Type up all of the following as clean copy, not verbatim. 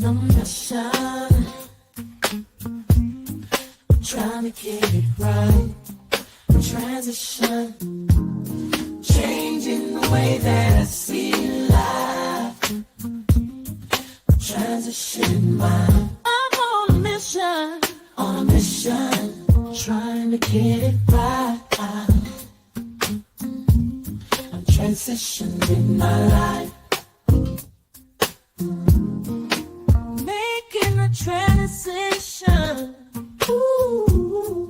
on mission, trying to get it right. Transition, changing the way that I see life. Transition mind. I'm on a mission, trying to get it right. I'm transitioning my life, making a transition. Ooh,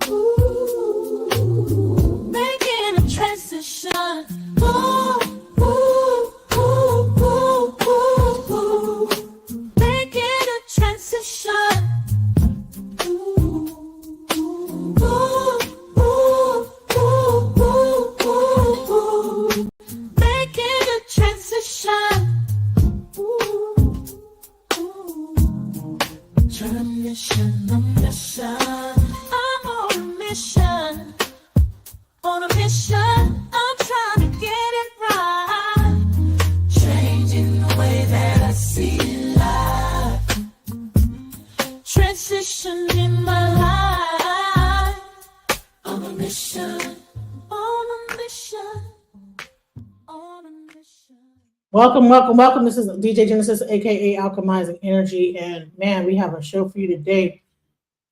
making a transition. Ooh, ooh, ooh, ooh, ooh, ooh. Making a transition. Ooh, ooh, ooh, ooh, ooh, ooh, ooh. Making a transition. Ooh, ooh. Transition, a mission. I'm on a mission. On a mission, I'm trying to get it right. Changing the way that I see life. Transition in my life. On a mission, on a mission, on a mission. Welcome. This is DJ Genesis, aka Alchemizing Energy, and man, we have a show for you today.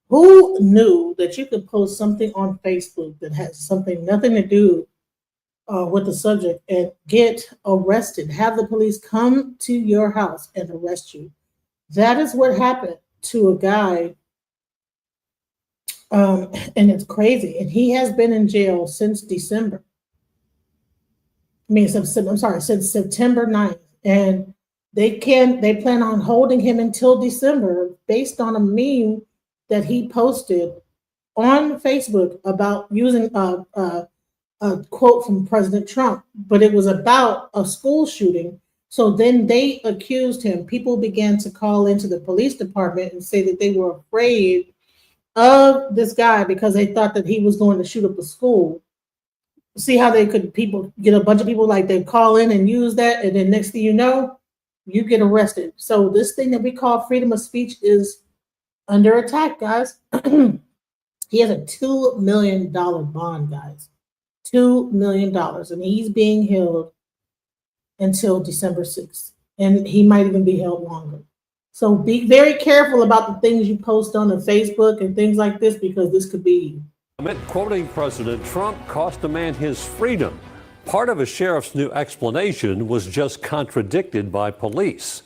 Who knew that you could post something on Facebook that has nothing to do with the subject and get arrested? Have the police come to your house and arrest you. That is what happened to a guy, and it's crazy. And he has been in jail since December. Since September 9th. And they plan on holding him until December based on a meme that he posted on Facebook about using a quote from President Trump, but it was about a school shooting. So then they accused him. People began to call into the police department and say that they were afraid of this guy because they thought that he was going to shoot up a school. See how they could get a bunch of people, like they call in and use that, and then next thing you know, you get arrested. So this thing that we call freedom of speech is under attack, guys. He has a $2 million bond, guys. $2 million. And he's being held until December 6th. And he might even be held longer. So be very careful about the things you post on the Facebook and things like this, because this could be you. Quoting President Trump cost a man his freedom. Part of a sheriff's new explanation was just contradicted by police.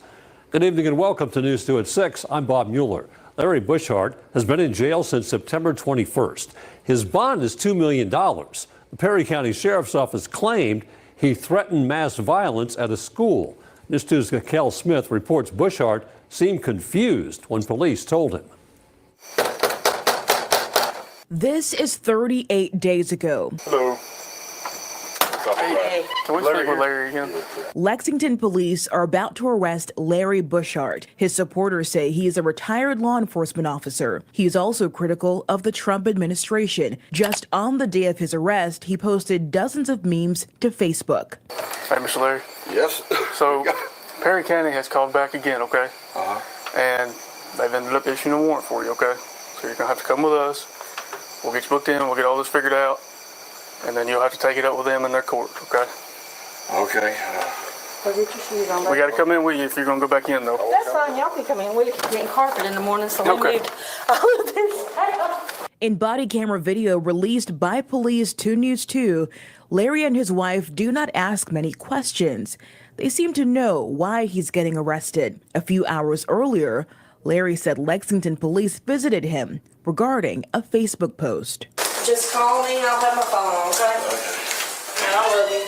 Good evening and welcome to News 2 at 6. I'm Bob Mueller. Larry Bushart has been in jail since September 21st. His bond is $2 million. The Perry County Sheriff's Office claimed he threatened mass violence at a school. News 2's Kel Smith reports Bushart seemed confused when police told him. This is 38 days ago. Hello. Hey. Can we speak with Larry again? Lexington police are about to arrest Larry Bushart. His supporters say he is a retired law enforcement officer. He is also critical of the Trump administration. Just on the day of his arrest, he posted dozens of memes to Facebook. Hey, Mr. Larry. Yes. So, Perry County has called back again, okay? And they've ended up issuing a warrant for you, okay? So you're going to have to come with us. We'll get you booked in. We'll get all this figured out. And then you'll have to take it up with them in their court, okay? Okay. Well, get your shoes on. We got to come in with you if you're going to go back in, though. That's fine. Y'all can come in. We're getting carpet in the morning, so we Okay. moved all of this out. In body camera video released by police to News 2, Larry and his wife do not ask many questions. They seem to know why he's getting arrested. A few hours earlier, Larry said Lexington police visited him regarding a Facebook post. Just call me. I'll have my phone on, okay? And I love you.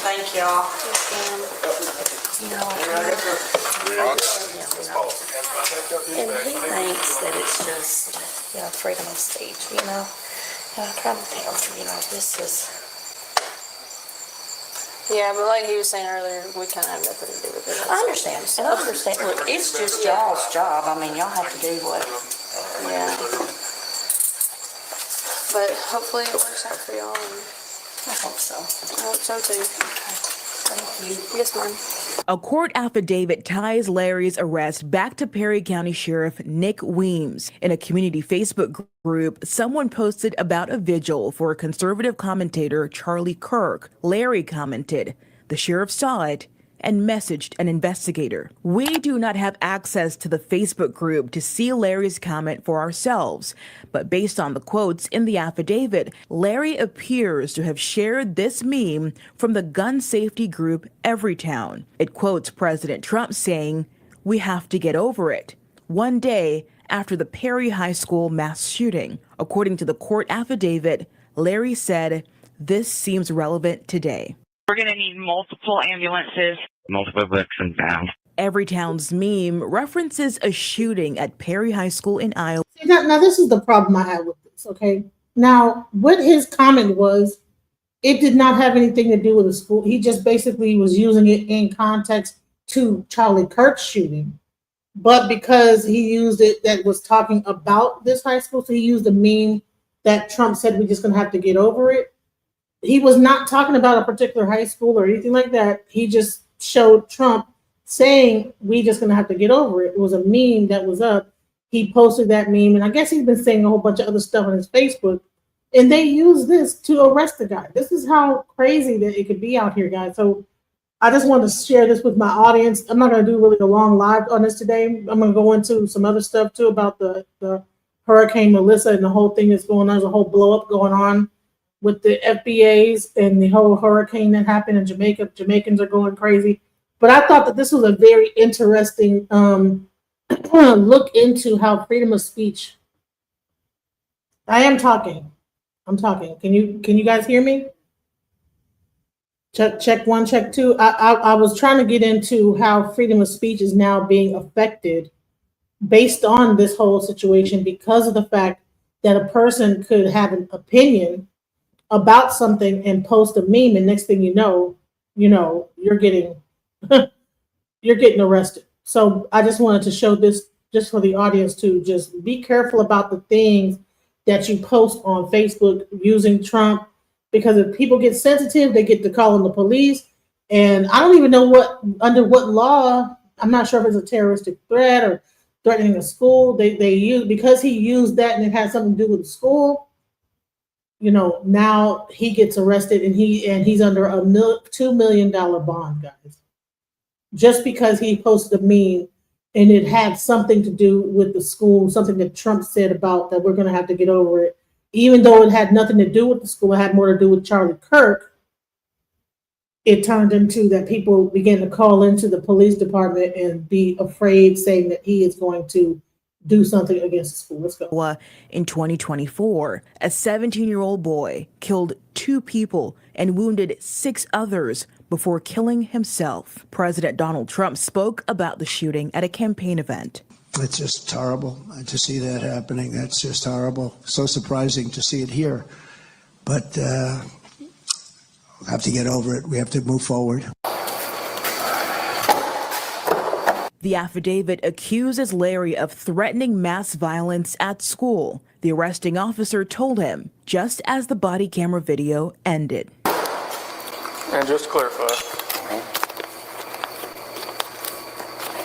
Thank y'all. And he thinks that it's just, freedom of speech, And I try to tell him, this is... Yeah, but like he was saying earlier, we kind of have nothing to do with it. I understand. And I understand. Look, it's just y'all's job. I mean, y'all have to do what... Yeah. But hopefully it works out for y'all. I hope so. I hope so too. Okay. Thank you. Yes, ma'am. A court affidavit ties Larry's arrest back to Perry County Sheriff Nick Weems. In a community Facebook group, someone posted about a vigil for a conservative commentator, Charlie Kirk. Larry commented, "The sheriff saw it and messaged an investigator." We do not have access to the Facebook group to see Larry's comment for ourselves, but based on the quotes in the affidavit, Larry appears to have shared this meme from the gun safety group Everytown. It quotes President Trump saying, "We have to get over it," one day after the Perry High School mass shooting. According to the court affidavit, Larry said, "This seems relevant today." We're going to need multiple ambulances. Multiple victims found. Everytown's meme references a shooting at Perry High School in Iowa. Now this is the problem I have with this, okay? Now, what his comment was, it did not have anything to do with the school. He just basically was using it in context to Charlie Kirk's shooting. But because he used it that was talking about this high school, so he used a meme that Trump said we're just going to have to get over it. He was not talking about a particular high school or anything like that. He just showed Trump saying we just going to have to get over it. It was a meme that was up. He posted that meme, and I guess he's been saying a whole bunch of other stuff on his Facebook, and they used this to arrest the guy. This is how crazy that it could be out here, guys. So I just wanted to share this with my audience. I'm not going to do really a long live on this today. I'm going to go into some other stuff too about the Hurricane Mellissa and the whole thing that's going on. There's a whole blow up going on with the FBAs and the whole hurricane that happened in Jamaica. Jamaicans are going crazy. But I thought that this was a very interesting look into how freedom of speech. I am talking. I'm talking. Can you guys hear me? Check one, check two. I was trying to get into how freedom of speech is now being affected based on this whole situation because of the fact that a person could have an opinion about something and post a meme, and next thing you know, you're getting you're getting arrested. So I just wanted to show this just for the audience to just be careful about the things that you post on Facebook using Trump, because if people get sensitive, they get to calling the police. And I don't even know under what law. I'm not sure if it's a terroristic threat or threatening a school. They use, because he used that and it had something to do with the school. Now he gets arrested and he's under a $2 million bond, guys, just because he posted a meme and it had something to do with the school, something that Trump said about that we're going to have to get over it. Even though it had nothing to do with the school, it had more to do with Charlie Kirk. It turned into that people began to call into the police department and be afraid, saying that he is going to do something against the school. Let's go. In 2024, a 17-year-old boy killed 2 people and wounded 6 others before killing himself. President Donald Trump spoke about the shooting at a campaign event. It's just horrible to see that happening. That's just horrible. So surprising to see it here. But we'll have to get over it. We have to move forward. The affidavit accuses Larry of threatening mass violence at school. The arresting officer told him just as the body camera video ended. And just to clarify,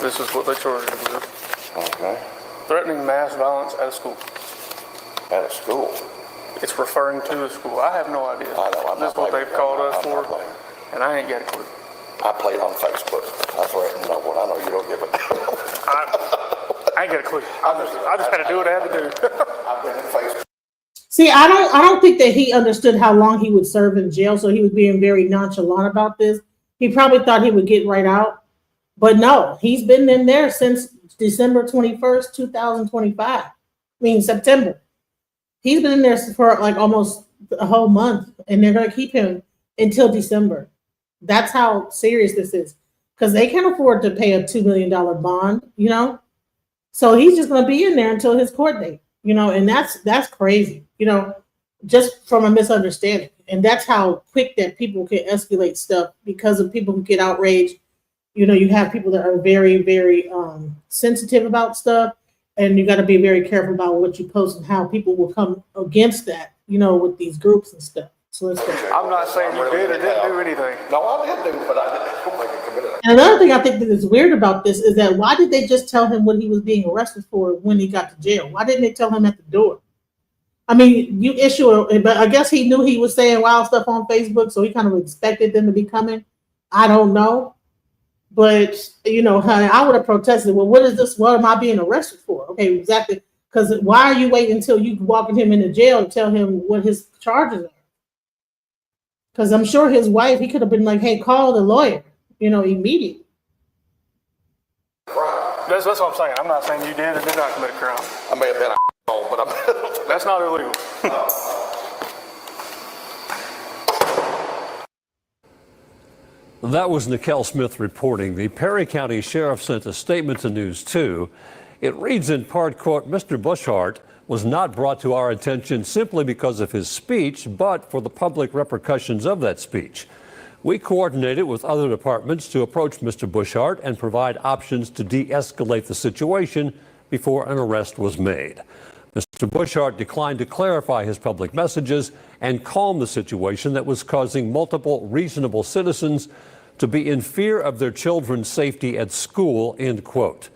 this is what they charged him with. Okay. Threatening mass violence at a school. At a school? It's referring to a school. I have no idea. I know. That's what they've called us for, and I ain't got a clue. I played on Facebook. That's right. No, well, I know you don't give it. I ain't got a clue. I just had to do what I had to do. I've been in Facebook. See, I don't think that he understood how long he would serve in jail, so he was being very nonchalant about this. He probably thought he would get right out, but no, he's been in there since December 21st, 2025. I mean, September. He's been in there for like almost a whole month, and they're going to keep him until December. That's how serious this is, because they can't afford to pay a $2 million bond, So he's just going to be in there until his court date, and that's crazy, just from a misunderstanding. And that's how quick that people can escalate stuff because of people who get outraged. You have people that are very, very sensitive about stuff, and you got to be very careful about what you post and how people will come against that, with these groups and stuff. So let's go. I'm not saying you did or didn't do anything. No, I didn't do, but I don't think I committed a And another thing I think that is weird about this is that why did they just tell him what he was being arrested for when he got to jail? Why didn't they tell him at the door? I mean, you but I guess he knew he was saying wild stuff on Facebook, so he kind of expected them to be coming. I don't know. But, honey, I would have protested. Well, what is this? What am I being arrested for? Okay, exactly. Because why are you waiting until you walking him into jail to tell him what his charges are? Because I'm sure his wife, he could have been like, hey, call the lawyer, immediately. That's what I'm saying. I'm not saying you did or did not commit a crime. I may have been but I'm... That's not illegal. That was Nicole Smith reporting. The Perry County Sheriff sent a statement to News 2. It reads in part, quote, Mr. Bushart was not brought to our attention simply because of his speech, but for the public repercussions of that speech. We coordinated with other departments to approach Mr. Bushart and provide options to de-escalate the situation before an arrest was made. Mr. Bushart declined to clarify his public messages and calm the situation that was causing multiple reasonable citizens to be in fear of their children's safety at school, end quote.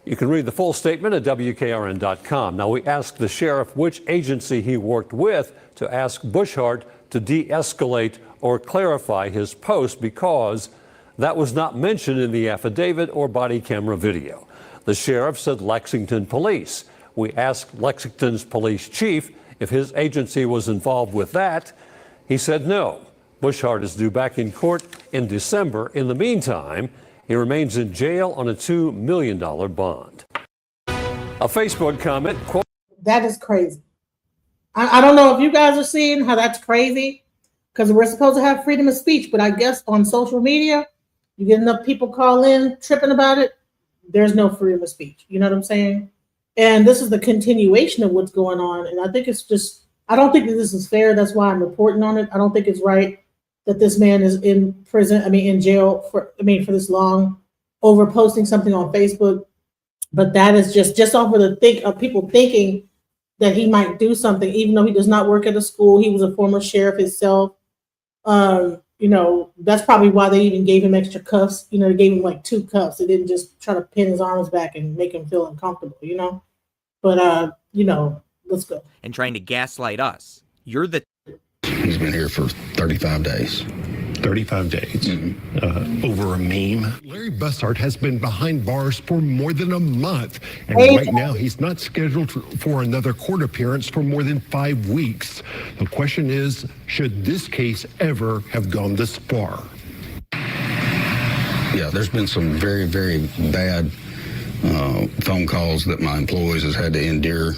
You can read the full statement at WKRN.com. Now, we asked the sheriff which agency he worked with to ask Bushart to de-escalate or clarify his post because that was not mentioned in the affidavit or body camera video. The sheriff said Lexington Police. We asked Lexington's police chief if his agency was involved with that. He said no. Bushart is due back in court in December. In the meantime, he remains in jail on a $2 million bond. A Facebook comment, quote, that is crazy. I don't know if you guys are seeing how that's crazy because we're supposed to have freedom of speech, but I guess on social media, you get enough people call in tripping about it, there's no freedom of speech. You know what I'm saying? And this is the continuation of what's going on. And I think it's just, I don't think that this is fair. That's why I'm reporting on it. I don't think it's right that this man is in prison, in jail for this long over posting something on Facebook. But that is just off of the think of people thinking that he might do something, even though he does not work at a school. He was a former sheriff himself. That's probably why they even gave him extra cuffs. They gave him like 2 cuffs. They didn't just try to pin his arms back and make him feel uncomfortable, But, let's go. And trying to gaslight us. You're the... He's been here for 35 days. 35 days? Over a meme? Larry Bushart has been behind bars for more than a month. And right now, he's not scheduled for another court appearance for more than 5 weeks. The question is, should this case ever have gone this far? Yeah, there's been some very, very bad phone calls that my employees has had to endure.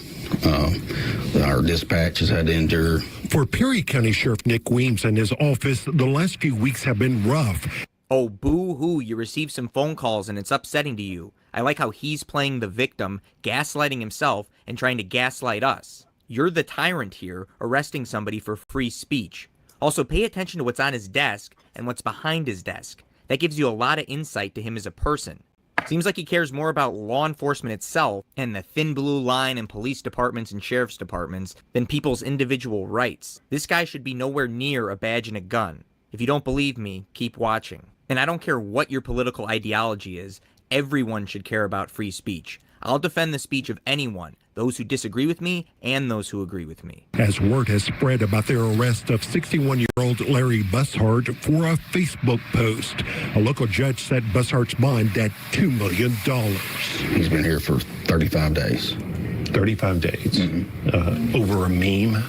Our dispatch has had to endure. For Perry County Sheriff Nick Weems and his office, the last few weeks have been rough. Oh, boo-hoo, you received some phone calls and it's upsetting to you. I like how he's playing the victim, gaslighting himself, and trying to gaslight us. You're the tyrant here, arresting somebody for free speech. Also, pay attention to what's on his desk and what's behind his desk. That gives you a lot of insight to him as a person. Seems like he cares more about law enforcement itself and the thin blue line in police departments and sheriff's departments than people's individual rights. This guy should be nowhere near a badge and a gun. If you don't believe me, keep watching. And I don't care what your political ideology is, everyone should care about free speech. I'll defend the speech of anyone, those who disagree with me and those who agree with me. As word has spread about their arrest of 61-year-old Larry Bushart for a Facebook post, a local judge set Bushart's bond at $2 million. He's been here for 35 days. 35 days? Over a meme?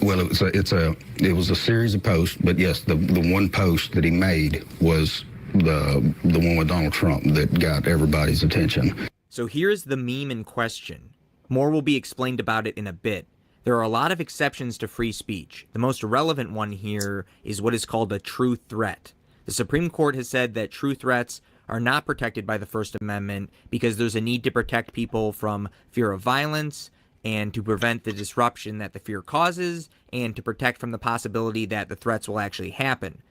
Well, it was a series of posts, but yes, the one post that he made was the one with Donald Trump that got everybody's attention. So here's the meme in question. More will be explained about it in a bit. There are a lot of exceptions to free speech. The most relevant one here is what is called a true threat. The Supreme Court has said that true threats are not protected by the First Amendment because there's a need to protect people from fear of violence and to prevent the disruption that the fear causes and to protect from the possibility that the threats will actually happen.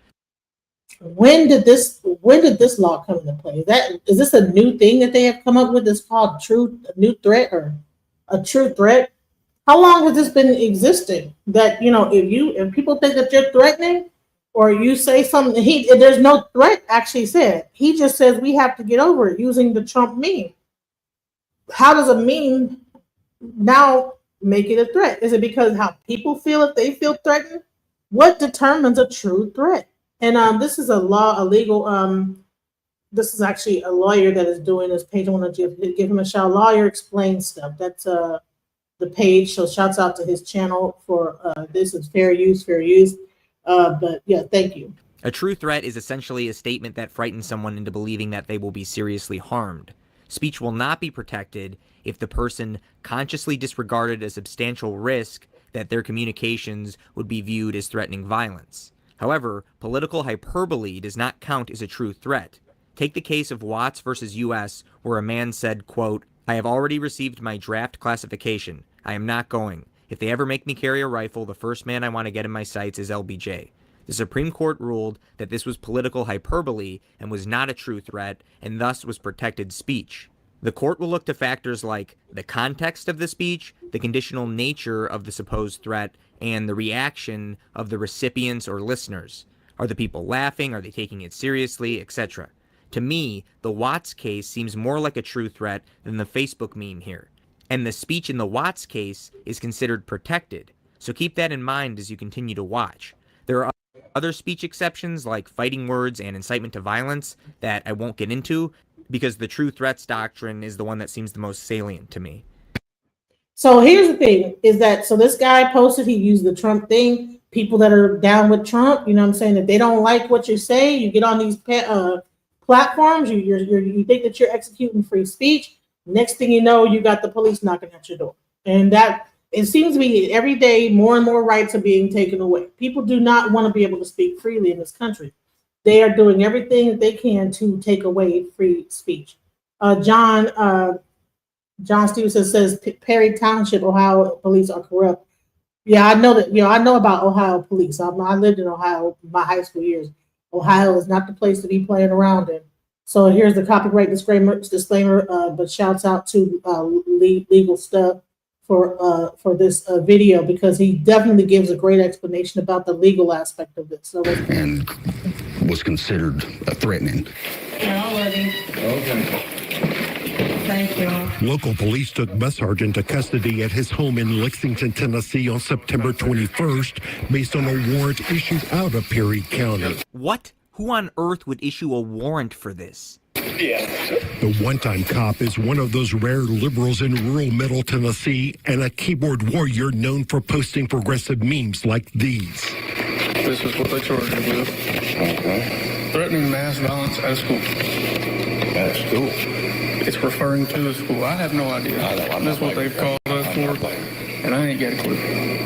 When did this law come into play? Is this a new thing that they have come up with? It's called a new threat or a true threat. How long has this been existing? That if people think that you're threatening, or you say something, there's no threat actually said. He just says we have to get over it using the Trump meme. How does a meme now make it a threat? Is it because how people feel if they feel threatened? What determines a true threat? And this is this is actually a lawyer that is doing this page. I want to give him a shout. Lawyer explains stuff. That's the page. So shouts out to his channel for this. Is fair use, fair use. But yeah, thank you. A true threat is essentially a statement that frightens someone into believing that they will be seriously harmed. Speech will not be protected if the person consciously disregarded a substantial risk that their communications would be viewed as threatening violence. However, political hyperbole does not count as a true threat. Take the case of Watts versus U.S., where a man said, quote, "I have already received my draft classification. I am not going. If they ever make me carry a rifle, the first man I want to get in my sights is LBJ." The Supreme Court ruled that this was political hyperbole and was not a true threat, and thus was protected speech. The court will look to factors like the context of the speech, the conditional nature of the supposed threat, and the reaction of the recipients or listeners. Are the people laughing? Are they taking it seriously? Etc. To me, the Watts case seems more like a true threat than the Facebook meme here. And the speech in the Watts case is considered protected. So keep that in mind as you continue to watch. There are other speech exceptions like fighting words and incitement to violence that I won't get into because the true threats doctrine is the one that seems the most salient to me. So here's the thing is that, so this guy posted, he used the Trump thing. People that are down with Trump, you know what I'm saying, if they don't like what you say, you get on these platforms, you think that you're executing free speech. Next thing you know, you got the police knocking at your door. And that, it seems to be every day more and more rights are being taken away. People do not want to be able to speak freely in this country. They are doing everything that they can to take away free speech. John Stevenson says Perry Township, Ohio police are corrupt. Yeah, I know that. I know about Ohio police. I lived in Ohio my high school years. Ohio is not the place to be playing around in. So here's the copyright disclaimer. But shouts out to legal stuff for this video, because he definitely gives a great explanation about the legal aspect of this. So and was considered threatening. Okay. Thank you. Local police took Bus Sergeant to custody at his home in Lexington, Tennessee on September 21st based on a warrant issued out of Perry County. What? Who on earth would issue a warrant for this? Yeah. The one-time cop is one of those rare liberals in rural Middle Tennessee and a keyboard warrior known for posting progressive memes like these. This is what they charge you with. Threatening mass violence at a school. At a school? It's referring to a school. I have no idea. That's what they've called us for, and I ain't got a clue.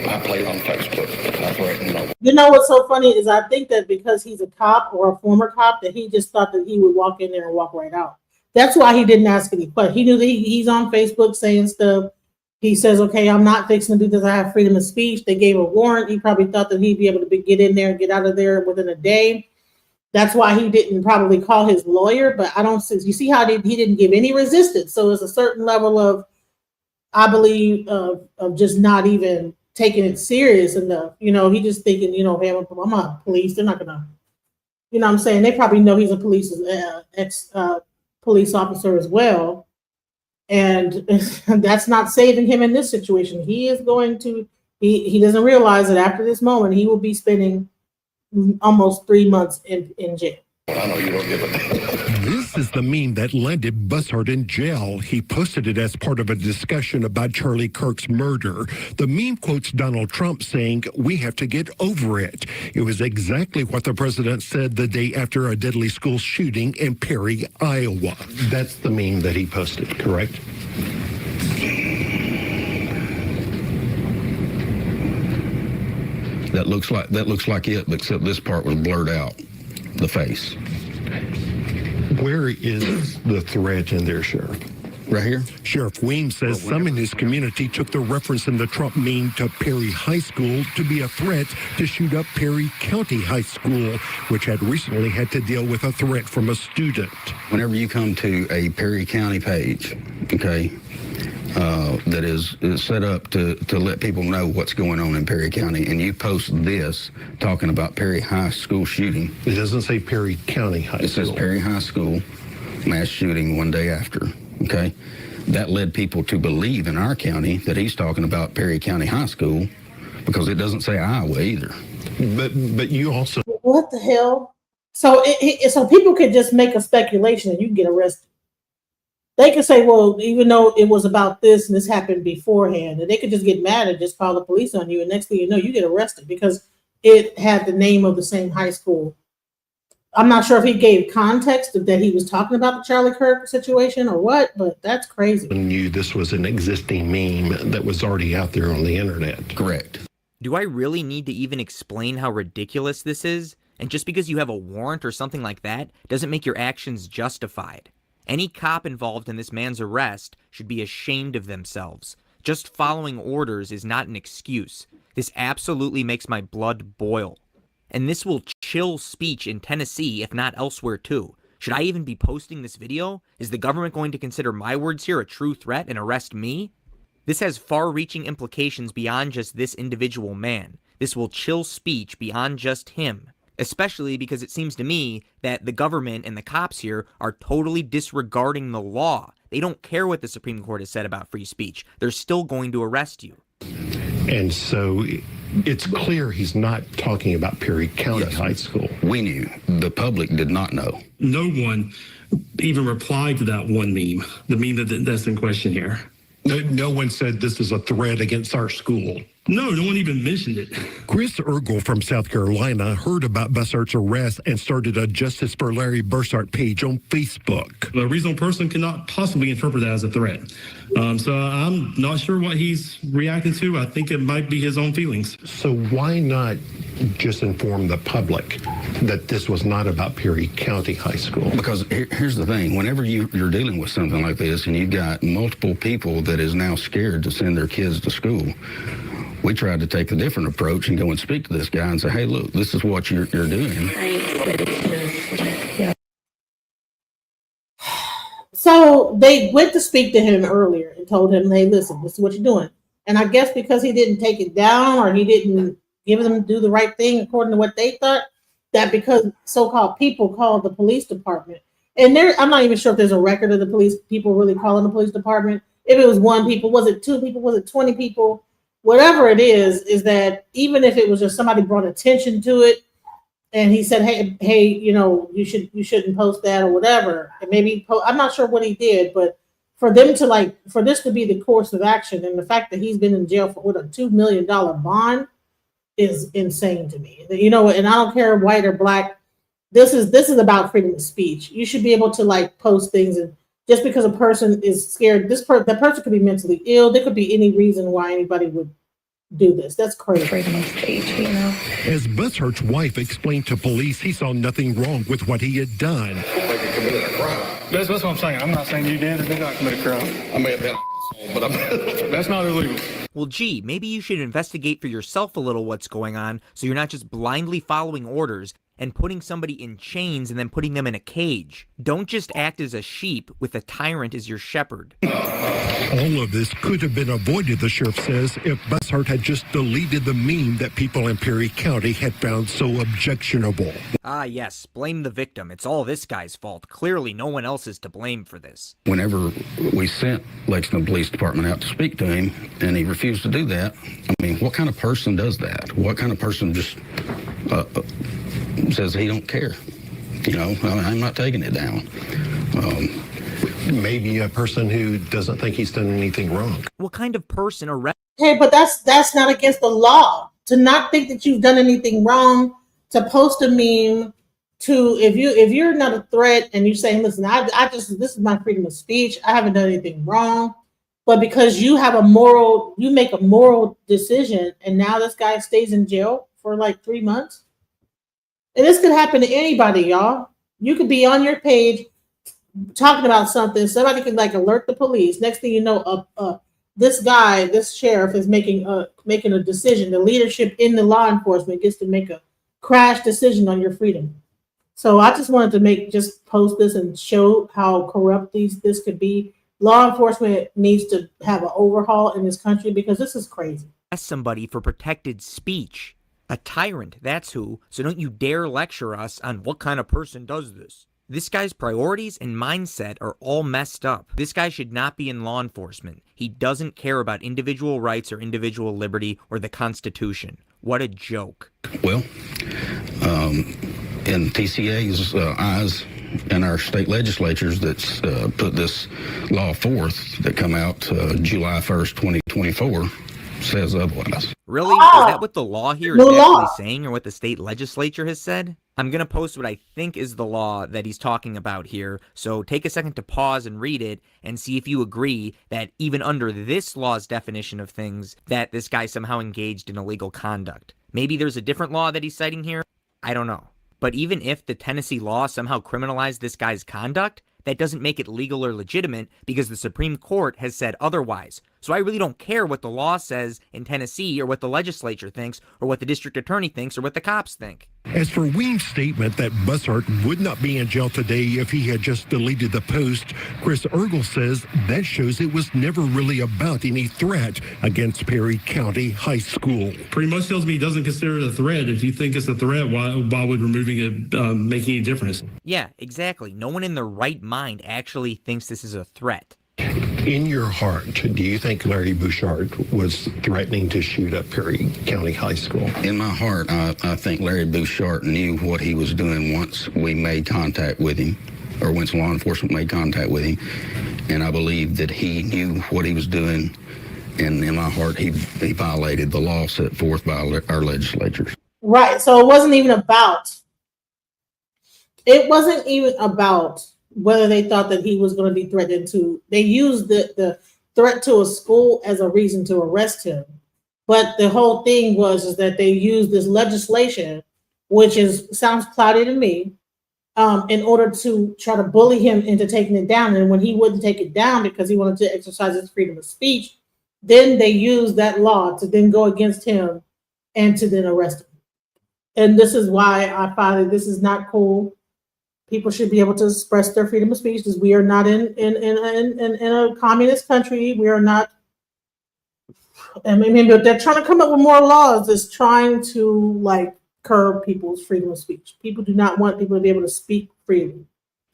I played on Facebook. I threatened no. You know what's so funny is I think that because he's a cop or a former cop, that he just thought that he would walk in there and walk right out. That's why he didn't ask any questions. He knew that he's on Facebook saying stuff. He says, okay, I'm not fixing to do this. I have freedom of speech. They gave a warrant. He probably thought that he'd be able to get in there and get out of there within a day. That's why he didn't probably call his lawyer. But I don't see, you see how he didn't give any resistance. So it's a certain level of, I believe, of just not even taking it serious enough. You know, he just thinking, you know, hey, I'm not police. They're not gonna, you know what I'm saying? They probably know he's a police police officer as well. And that's not saving him in this situation. He is going to, he doesn't realize that after this moment, he will be spending almost 3 months in jail. I know you don't give a damn. This is the meme that landed Bussard in jail. He posted it as part of a discussion about Charlie Kirk's murder. The meme quotes Donald Trump saying, "We have to get over it." It was exactly what the president said the day after a deadly school shooting in Perry, Iowa. That's the meme that he posted, correct? That looks like it, except this part was blurred out, the face. Where is the threat in there, Sheriff? Right here? Sheriff Weems says some in his community took the reference in the Trump meme to Perry High School to be a threat to shoot up Perry County High School, which had recently had to deal with a threat from a student. Whenever you come to a Perry County page, okay, that is set up to let people know what's going on in Perry County, and you post this talking about Perry High School shooting. It doesn't say Perry County High School. It says Perry High School mass shooting one day after, okay? That led people to believe in our county that he's talking about Perry County High School, because it doesn't say Iowa either. But you also... What the hell? So so people could just make a speculation and you can get arrested. They could say, well, even though it was about this and this happened beforehand, and they could just get mad and just call the police on you, and next thing you know, you get arrested because it had the name of the same high school. I'm not sure if he gave context that he was talking about the Charlie Kirk situation or what, but that's crazy. Knew this was an existing meme that was already out there on the internet. Correct. Do I really need to even explain how ridiculous this is? And just because you have a warrant or something like that doesn't make your actions justified. Any cop involved in this man's arrest should be ashamed of themselves. Just following orders is not an excuse. This absolutely makes my blood boil. And this will chill speech in Tennessee, if not elsewhere too. Should I even be posting this video? Is the government going to consider my words here a true threat and arrest me? This has far-reaching implications beyond just this individual man. This will chill speech beyond just him. Especially because it seems to me that the government and the cops here are totally disregarding the law. They don't care what the Supreme Court has said about free speech. They're still going to arrest you. And so it's clear he's not talking about Perry County High School. We knew. The public did not know. No one even replied to that one meme, the meme that's in question here. No one said this is a threat against our school. No one even mentioned it. Chris Ergel from South Carolina heard about Bussard's arrest and started a Justice for Larry Bussard page on Facebook. A reasonable person cannot possibly interpret that as a threat. So I'm not sure what he's reacting to. I think it might be his own feelings. So why not just inform the public that this was not about Perry County High School? Because here's the thing. Whenever you're dealing with something like this and you've got multiple people that is now scared to send their kids to school, we tried to take a different approach and go and speak to this guy and say, hey, look, this is what you're doing. So they went to speak to him earlier and told him, hey, listen, this is what you're doing. And I guess because he didn't take it down or he didn't give them do the right thing according to what they thought, that because so-called people called the police department. And I'm not even sure if there's a record of the police people really calling the police department. If it was one people, was it two people, was it 20 people? Whatever it is that even if it was just somebody brought attention to it and he said, hey, you know, you shouldn't post that or whatever. And maybe I'm not sure what he did, but for them to for this to be the course of action and the fact that he's been in jail with a $2 million bond is insane to me. You know, and I don't care white or black. This is about freedom of speech. You should be able to post things, and just because a person is scared, that person could be mentally ill. There could be any reason why anybody would do this. That's crazy. Freedom of speech, you know. As Bussard's wife explained to police, he saw nothing wrong with what he had done. That's what I'm saying. I'm not saying you did or did not commit a crime. I may have been but that's not illegal. Well, gee, maybe you should investigate for yourself a little what's going on so you're not just blindly following orders and putting somebody in chains and then putting them in a cage. Don't just act as a sheep with a tyrant as your shepherd. All of this could have been avoided, the sheriff says, if Bussard had just deleted the meme that people in Perry County had found so objectionable. Ah, yes, blame the victim. It's all this guy's fault. Clearly, no one else is to blame for this. Whenever we sent Lexington Police Department out to speak to him and he refused to do that, I mean, what kind of person does that? What kind of person just says he don't care? You know, I'm not taking it down. Maybe a person who doesn't think he's done anything wrong. What kind of person Hey, but that's not against the law. To not think that you've done anything wrong, to post a meme, if you're not a threat and you're saying, listen, this is my freedom of speech. I haven't done anything wrong. But because you make a moral decision, and now this guy stays in jail for 3 months. And this could happen to anybody, y'all. You could be on your page talking about something. Somebody could alert the police. Next thing you know, this sheriff is making a decision. The leadership in the law enforcement gets to make a crash decision on your freedom. So I just wanted to post this and show how corrupt this could be law enforcement needs to have an overhaul in this country because this is crazy. Ask somebody for protected speech. A tyrant, that's who. So don't you dare lecture us on what kind of person does this. This guy's priorities and mindset are all messed up. This guy should not be in law enforcement. He doesn't care about individual rights or individual liberty or the Constitution. What a joke. Well, in TCA's eyes and our state legislatures that's put this law forth that come out July 1st, 2024, says otherwise. Really? Is that what the law here is actually saying, or what the state legislature has said? I'm going to post what I think is the law that he's talking about here, so take a second to pause and read it and see if you agree that even under this law's definition of things, that this guy somehow engaged in illegal conduct. Maybe there's a different law that he's citing here? I don't know. But even if the Tennessee law somehow criminalized this guy's conduct, that doesn't make it legal or legitimate because the Supreme Court has said otherwise. So I really don't care what the law says in Tennessee or what the legislature thinks or what the district attorney thinks or what the cops think. As for Weems' statement that Bussard would not be in jail today if he had just deleted the post, Chris Ergel says that shows it was never really about any threat against Perry County High School. Pretty much tells me he doesn't consider it a threat. If you think it's a threat, why would removing it make any difference? Yeah, exactly. No one in their right mind actually thinks this is a threat. In your heart, do you think Larry Bouchard was threatening to shoot up Perry County High School? In my heart, I think Larry Bouchard knew what he was doing once we made contact with him, or once law enforcement made contact with him, and I believe that he knew what he was doing, and in my heart, he violated the law set forth by our legislatures. Right, so it wasn't even about whether they thought that he was going to be threatened to. They used the threat to a school as a reason to arrest him. But the whole thing was that they used this legislation, which sounds cloudy to me, in order to try to bully him into taking it down. And when he wouldn't take it down because he wanted to exercise his freedom of speech, then they used that law to then go against him and to then arrest him. And this is why I find that this is not cool. People should be able to express their freedom of speech because we are not in a communist country. We are not. I mean, but they're trying to come up with more laws that's trying to curb people's freedom of speech. People do not want people to be able to speak freely.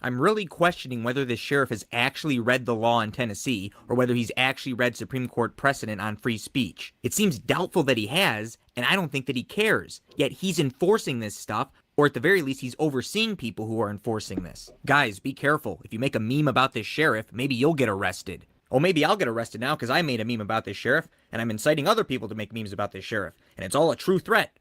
I'm really questioning whether the sheriff has actually read the law in Tennessee or whether he's actually read Supreme Court precedent on free speech. It seems doubtful that he has, and I don't think that he cares. Yet he's enforcing this stuff, or at the very least, he's overseeing people who are enforcing this. Guys, be careful. If you make a meme about this sheriff, maybe you'll get arrested. Oh, maybe I'll get arrested now because I made a meme about this sheriff, and I'm inciting other people to make memes about this sheriff, and it's all a true threat.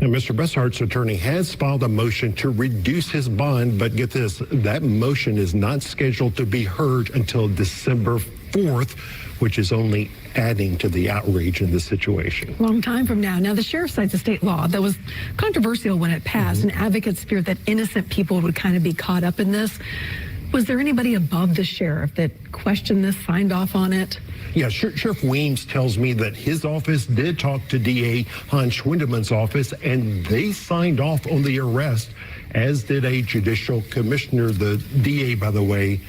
Now, Mr. Bussard's attorney has filed a motion to reduce his bond, but get this, that motion is not scheduled to be heard until December 4th, which is only adding to the outrage in this situation. Long time from now. Now, the sheriff cites a state law that was controversial when it passed, and advocates feared that innocent people would kind of be caught up in this. Was there anybody above the sheriff that questioned this, signed off on it? Yeah, Sheriff Weems tells me that his office did talk to DA Hans Schwindeman's office, and they signed off on the arrest, as did a judicial commissioner. The DA, by the way,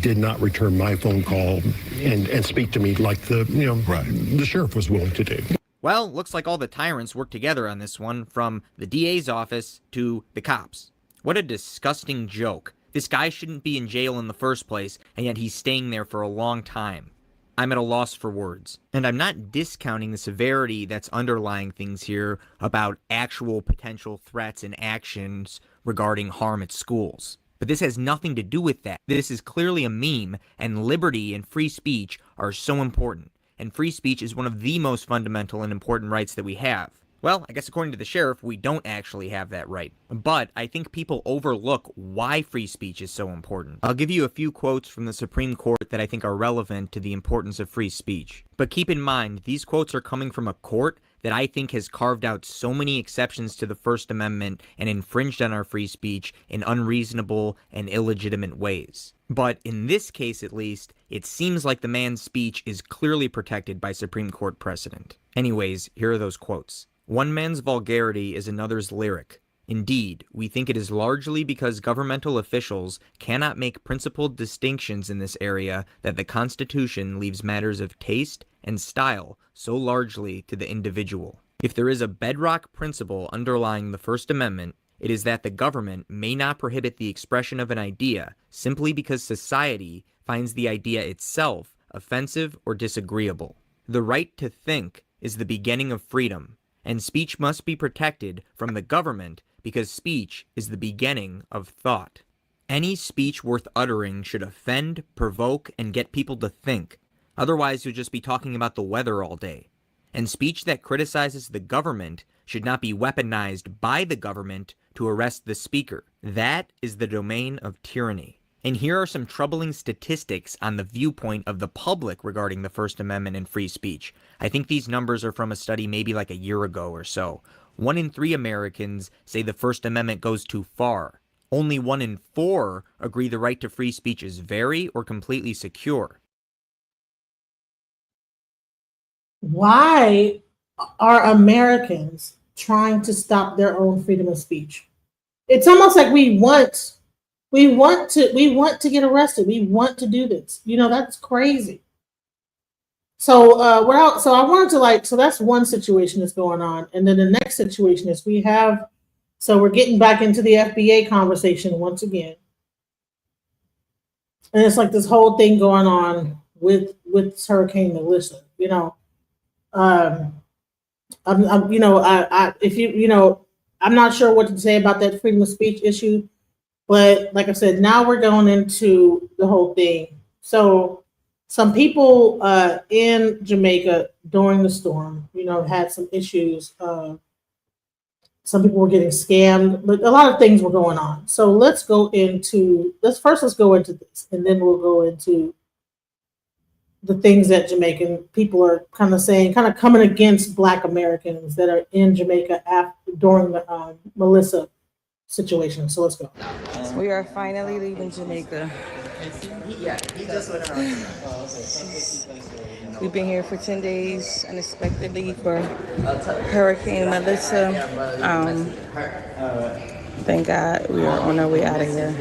did not return my phone call and speak to me like the sheriff was willing to do. Well, looks like all the tyrants work together on this one, from the DA's office to the cops. What a disgusting joke. This guy shouldn't be in jail in the first place, and yet he's staying there for a long time. I'm at a loss for words. And I'm not discounting the severity that's underlying things here about actual potential threats and actions regarding harm at schools. But this has nothing to do with that. This is clearly a meme, and liberty and free speech are so important. And free speech is one of the most fundamental and important rights that we have. Well, I guess according to the sheriff, we don't actually have that right. But I think people overlook why free speech is so important. I'll give you a few quotes from the Supreme Court that I think are relevant to the importance of free speech. But keep in mind, these quotes are coming from a court that I think has carved out so many exceptions to the First Amendment and infringed on our free speech in unreasonable and illegitimate ways. But in this case, at least, it seems like the man's speech is clearly protected by Supreme Court precedent. Anyways, here are those quotes. One man's vulgarity is another's lyric. Indeed, we think it is largely because governmental officials cannot make principled distinctions in this area that the Constitution leaves matters of taste and style so largely to the individual. If there is a bedrock principle underlying the First Amendment, it is that the government may not prohibit the expression of an idea simply because society finds the idea itself offensive or disagreeable. The right to think is the beginning of freedom, and speech must be protected from the government because speech is the beginning of thought. Any speech worth uttering should offend, provoke, and get people to think. Otherwise, you'll just be talking about the weather all day. And speech that criticizes the government should not be weaponized by the government to arrest the speaker. That is the domain of tyranny. And here are some troubling statistics on the viewpoint of the public regarding the First Amendment and free speech. I think these numbers are from a study maybe like a year ago or so. 1 in 3 Americans say the First Amendment goes too far. Only 1 in 4 agree the right to free speech is very or completely secure. Why are Americans trying to stop their own freedom of speech? It's almost like we want to get arrested. We want to do this. You know, that's crazy. So we're out. So I wanted to so that's one situation that's going on. And then the next situation is we're getting back into the FBA conversation once again. And it's like this whole thing going on with Hurricane Mellissa, you know. I'm not sure what to say about that freedom of speech issue, but like I said, now we're going into the whole thing. So some people in Jamaica during the storm, you know, had some issues. Some people were getting scammed, but a lot of things were going on. So let's go into this, and then we'll go into the things that Jamaican people are kind of saying, kind of coming against Black Americans that are in Jamaica during the Mellissa situation. So let's go. We are finally leaving Jamaica. We've been here for 10 days unexpectedly for Hurricane Mellissa. Thank God we are on our way out of here.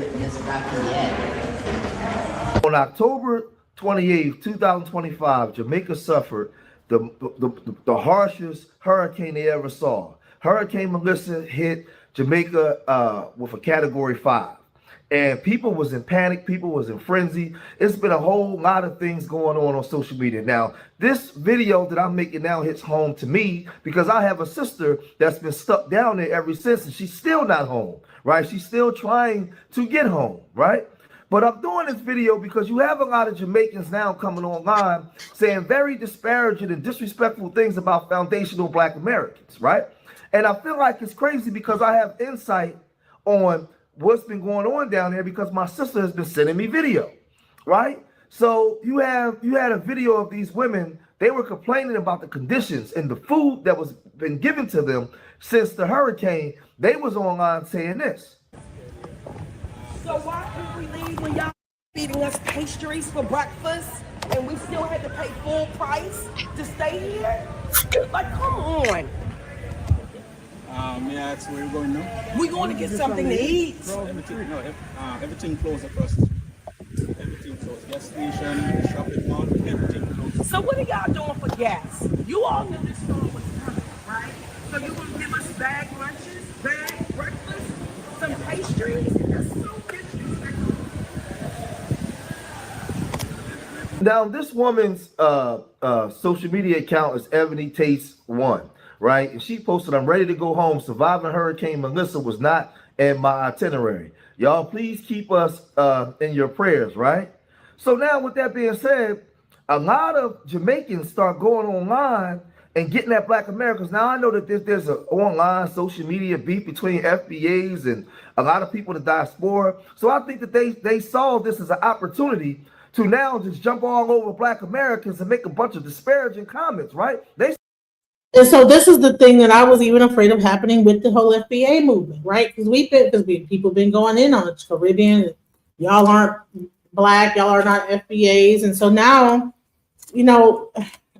On October 28th, 2025, Jamaica suffered the harshest hurricane they ever saw. Hurricane Mellissa hit Jamaica with a Category 5. And people was in panic. People was in frenzy. It's been a whole lot of things going on social media. Now, this video that I'm making now hits home to me because I have a sister that's been stuck down there ever since, and she's still not home, right? She's still trying to get home, right? But I'm doing this video because you have a lot of Jamaicans now coming online saying very disparaging and disrespectful things about foundational Black Americans, right? And I feel like it's crazy because I have insight on what's been going on down there because my sister has been sending me video, right? So you had a video of these women. They were complaining about the conditions and the food that was been given to them since the hurricane. They was online saying this. So why could we leave when y'all feeding us pastries for breakfast and we still had to pay full price to stay here? Like, come on. May I ask where you're going now? We're going to get something to eat. Everything closed across the street. Everything closed. Gas station, shopping mall, everything closed. So what are y'all doing for gas? You all knew this storm was coming, right? So you're going to give us bag lunches, bag breakfast, some pastries? That's so disrespectful. Now, this woman's social media account is Ebony Taste 1. Right? And she posted, "I'm ready to go home. Surviving Hurricane Mellissa was not in my itinerary. Y'all, please keep us in your prayers," right? So now with that being said, a lot of Jamaicans start going online and getting at Black Americans. Now, I know that there's an online social media beef between FBAs and a lot of people in the diaspora. So I think that they saw this as an opportunity to now just jump all over Black Americans and make a bunch of disparaging comments, right? And so this is the thing that I was even afraid of happening with the whole FBA movement, right? Because people been going in on the Caribbean. Y'all aren't Black, y'all are not FBAs. And so now, you know,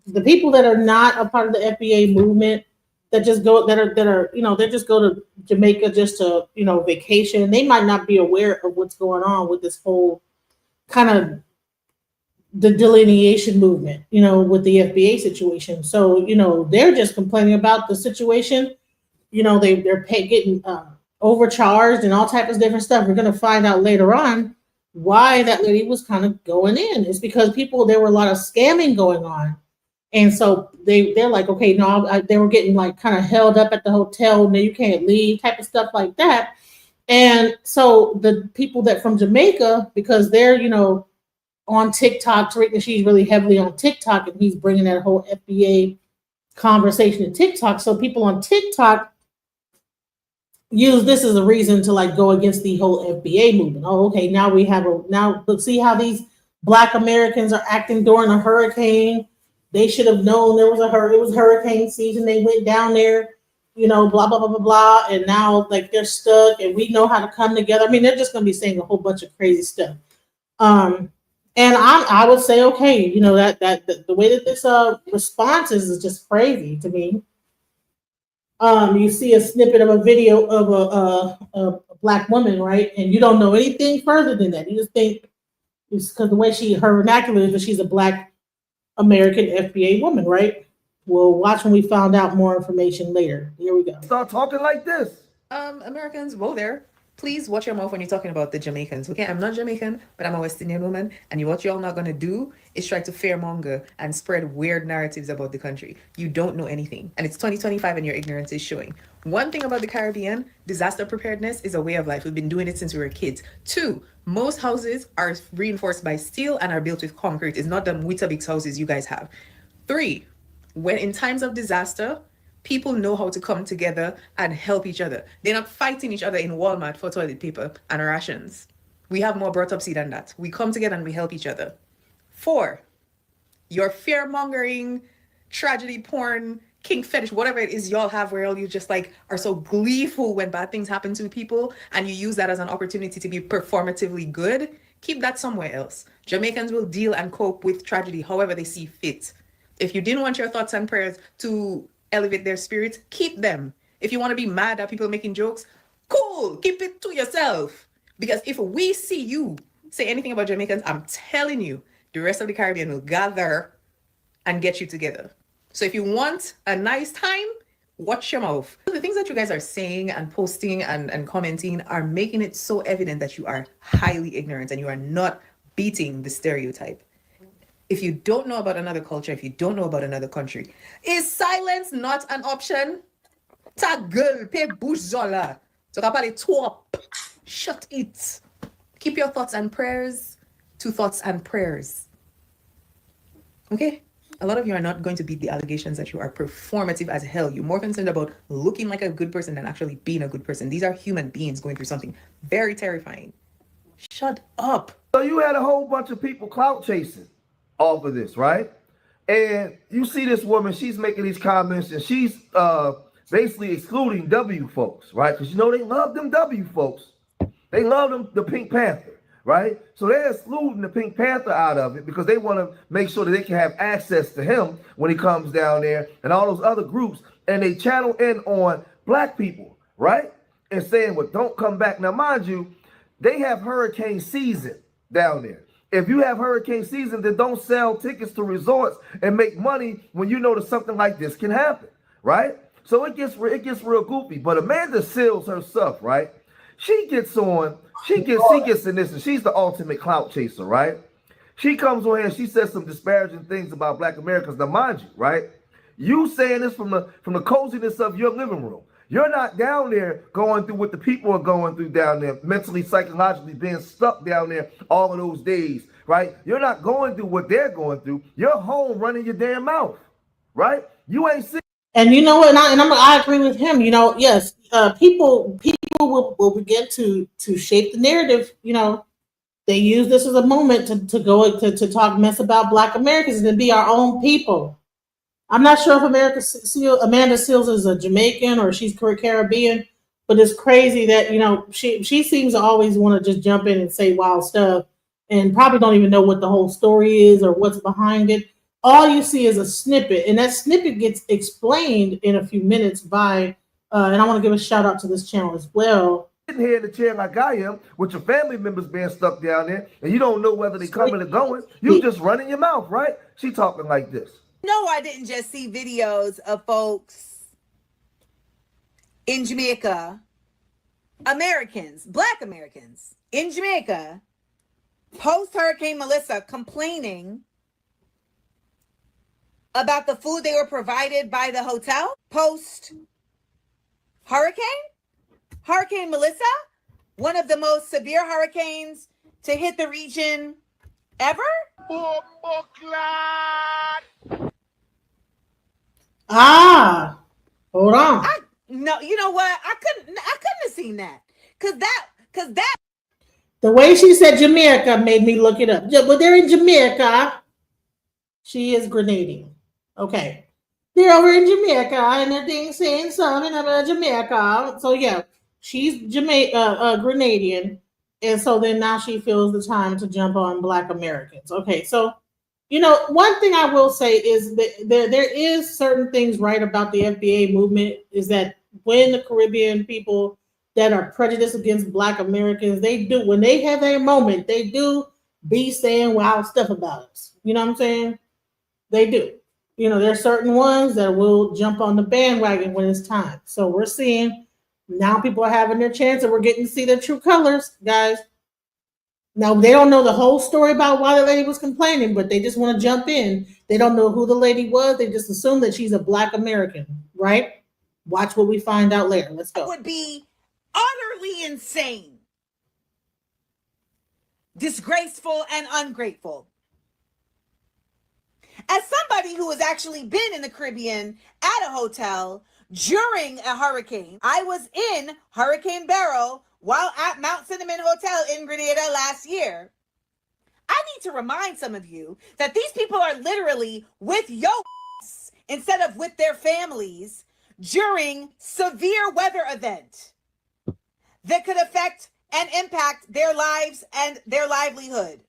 the people that are not a part of the FBA movement, that just go that are they just go to Jamaica just to vacation. They might not be aware of what's going on with this whole kind of the delineation movement, with the FBA situation. So they're just complaining about the situation. They're getting overcharged and all types of different stuff. We're going to find out later on why that lady was kind of going in. It's because there were a lot of scamming going on. And so they're like, okay, no, they were getting like kind of held up at the hotel. No, you can't leave, type of stuff like that. And so the people that from Jamaica, because they're, on TikTok, Tarika, she's really heavily on TikTok, and he's bringing that whole FBA conversation to TikTok. So people on TikTok use this as a reason to like go against the whole FBA movement. Oh, okay, now let's see how these Black Americans are acting during a hurricane. They should have known it was hurricane season. They went down there, blah, blah, blah, blah, blah. And now like they're stuck and we know how to come together. I mean, they're just going to be saying a whole bunch of crazy stuff. And I would say, okay, that the way that this response is just crazy to me. You see a snippet of a video of a Black woman, right? And you don't know anything further than that. You just think it's because the way her vernacular is that she's a Black American FBA woman, right? We'll watch when we found out more information later. Here we go. Start talking like this. Americans, whoa there. Please watch your mouth when you're talking about the Jamaicans. Okay, I'm not Jamaican, but I'm a West Indian woman. And what you're not going to do is try to fearmonger and spread weird narratives about the country. You don't know anything. And it's 2025 and your ignorance is showing. One thing about the Caribbean, disaster preparedness is a way of life. We've been doing it since we were kids. 2, most houses are reinforced by steel and are built with concrete. It's not the Weetabix houses you guys have. 3, when in times of disaster, people know how to come together and help each other. They're not fighting each other in Walmart for toilet paper and rations. We have more brought up than that. We come together and we help each other. 4, your fear-mongering, tragedy porn, kink fetish, whatever it is y'all have where you just like are so gleeful when bad things happen to people and you use that as an opportunity to be performatively good, keep that somewhere else. Jamaicans will deal and cope with tragedy however they see fit. If you didn't want your thoughts and prayers to elevate their spirits, keep them. If you want to be mad at people making jokes, cool, keep it to yourself. Because if we see you say anything about Jamaicans, I'm telling you, the rest of the Caribbean will gather and get you together. So if you want a nice time, watch your mouth. The things that you guys are saying and posting and commenting are making it so evident that you are highly ignorant and you are not beating the stereotype. If you don't know about another culture, if you don't know about another country, is silence not an option? Ta gueule, pe bouche zola. So shut it. Keep your thoughts and prayers to thoughts and prayers. Okay? A lot of you are not going to beat the allegations that you are performative as hell. You're more concerned about looking like a good person than actually being a good person. These are human beings going through something very terrifying. Shut up. So you had a whole bunch of people clout chasing off of this, right? And you see this woman, she's making these comments and she's basically excluding W folks, right? Because they love them W folks. They love them, the Pink Panther, right? So they're excluding the Pink Panther out of it because they want to make sure that they can have access to him when he comes down there and all those other groups. And they channel in on Black people, right? And saying, well, don't come back. Now, mind you, they have hurricane season down there. If you have hurricane season, then don't sell tickets to resorts and make money when you know that something like this can happen, right? So it gets real goofy. But Amanda Seals herself, right? She gets in this, and she's the ultimate clout chaser, right? She comes on here and she says some disparaging things about Black Americans. Now, mind you, right? You saying this from the coziness of your living room. You're not down there going through what the people are going through down there, mentally, psychologically being stuck down there all of those days, right? You're not going through what they're going through. You're home running your damn mouth, right? You ain't sick. And you know what? I agree with him. Yes, people will begin to shape the narrative. They use this as a moment to go to talk mess about Black Americans and be our own people. I'm not sure if Amanda Seals is a Jamaican or she's Caribbean, but it's crazy that she seems to always want to just jump in and say wild stuff and probably don't even know what the whole story is or what's behind it. all you see is a snippet, and that snippet gets explained in a few minutes by, and I want to give a shout out to this channel as well. Sitting here in the chair like I am, with your family members being stuck down there, and you don't know whether they're coming or going, you just running your mouth, right? She talking like this. No, I didn't just see videos of folks in Jamaica, Americans, Black Americans in Jamaica, post-Hurricane Mellissa, complaining about the food they were provided by the hotel post-hurricane. Hurricane Mellissa, one of the most severe hurricanes to hit the region ever. Ah, hold on. No, you know what? I couldn't have seen that because that. The way she said Jamaica made me look it up. But they're in Jamaica. She is Grenadian. Okay. They're over in Jamaica and they're saying something about Jamaica. So yeah, she's Grenadian. And so then now she feels the time to jump on Black Americans. Okay, so one thing I will say is that there is certain things right about the FBA movement is that when the Caribbean people that are prejudiced against Black Americans, they do, when they have their moment, they do be saying wild stuff about us. You know what I'm saying? They do. There's certain ones that will jump on the bandwagon when it's time. So we're seeing now people are having their chance and we're getting to see their true colors, guys. Now, they don't know the whole story about why the lady was complaining, but they just want to jump in. They don't know who the lady was. They just assume that she's a Black American, right? Watch what we find out later. Let's go. It would be utterly insane, disgraceful, and ungrateful. As somebody who has actually been in the Caribbean at a hotel during a hurricane, I was in Hurricane Beryl while at Mount Cinnamon Hotel in Grenada last year. I need to remind some of you that these people are literally with your instead of with their families during severe weather event that could affect and impact their lives and their livelihood.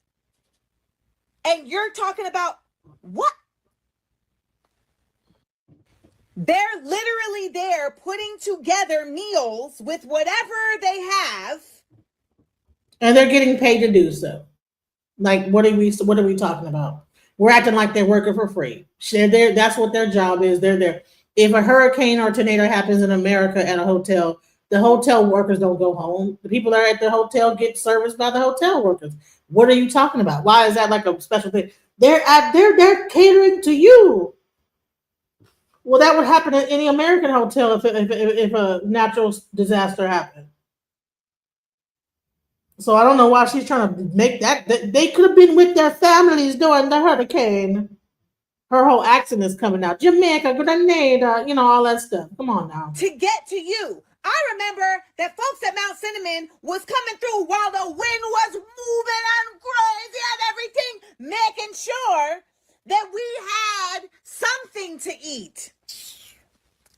And you're talking about what? They're literally there putting together meals with whatever they have. And they're getting paid to do so. Like, what are we talking about? We're acting like they're working for free. That's what their job is. They're there. If a hurricane or tornado happens in America at a hotel, the hotel workers don't go home. The people that are at the hotel get serviced by the hotel workers. What are you talking about? Why is that like a special thing? They're catering to you. Well, that would happen at any American hotel if a natural disaster happened. So I don't know why she's trying to make that. They could have been with their families during the hurricane. Her whole accent is coming out. Jamaica, Grenada, all that stuff. Come on now. To get to you. I remember that folks at Mount Cinnamon was coming through while the wind was moving and crazy and everything, making sure that we had something to eat.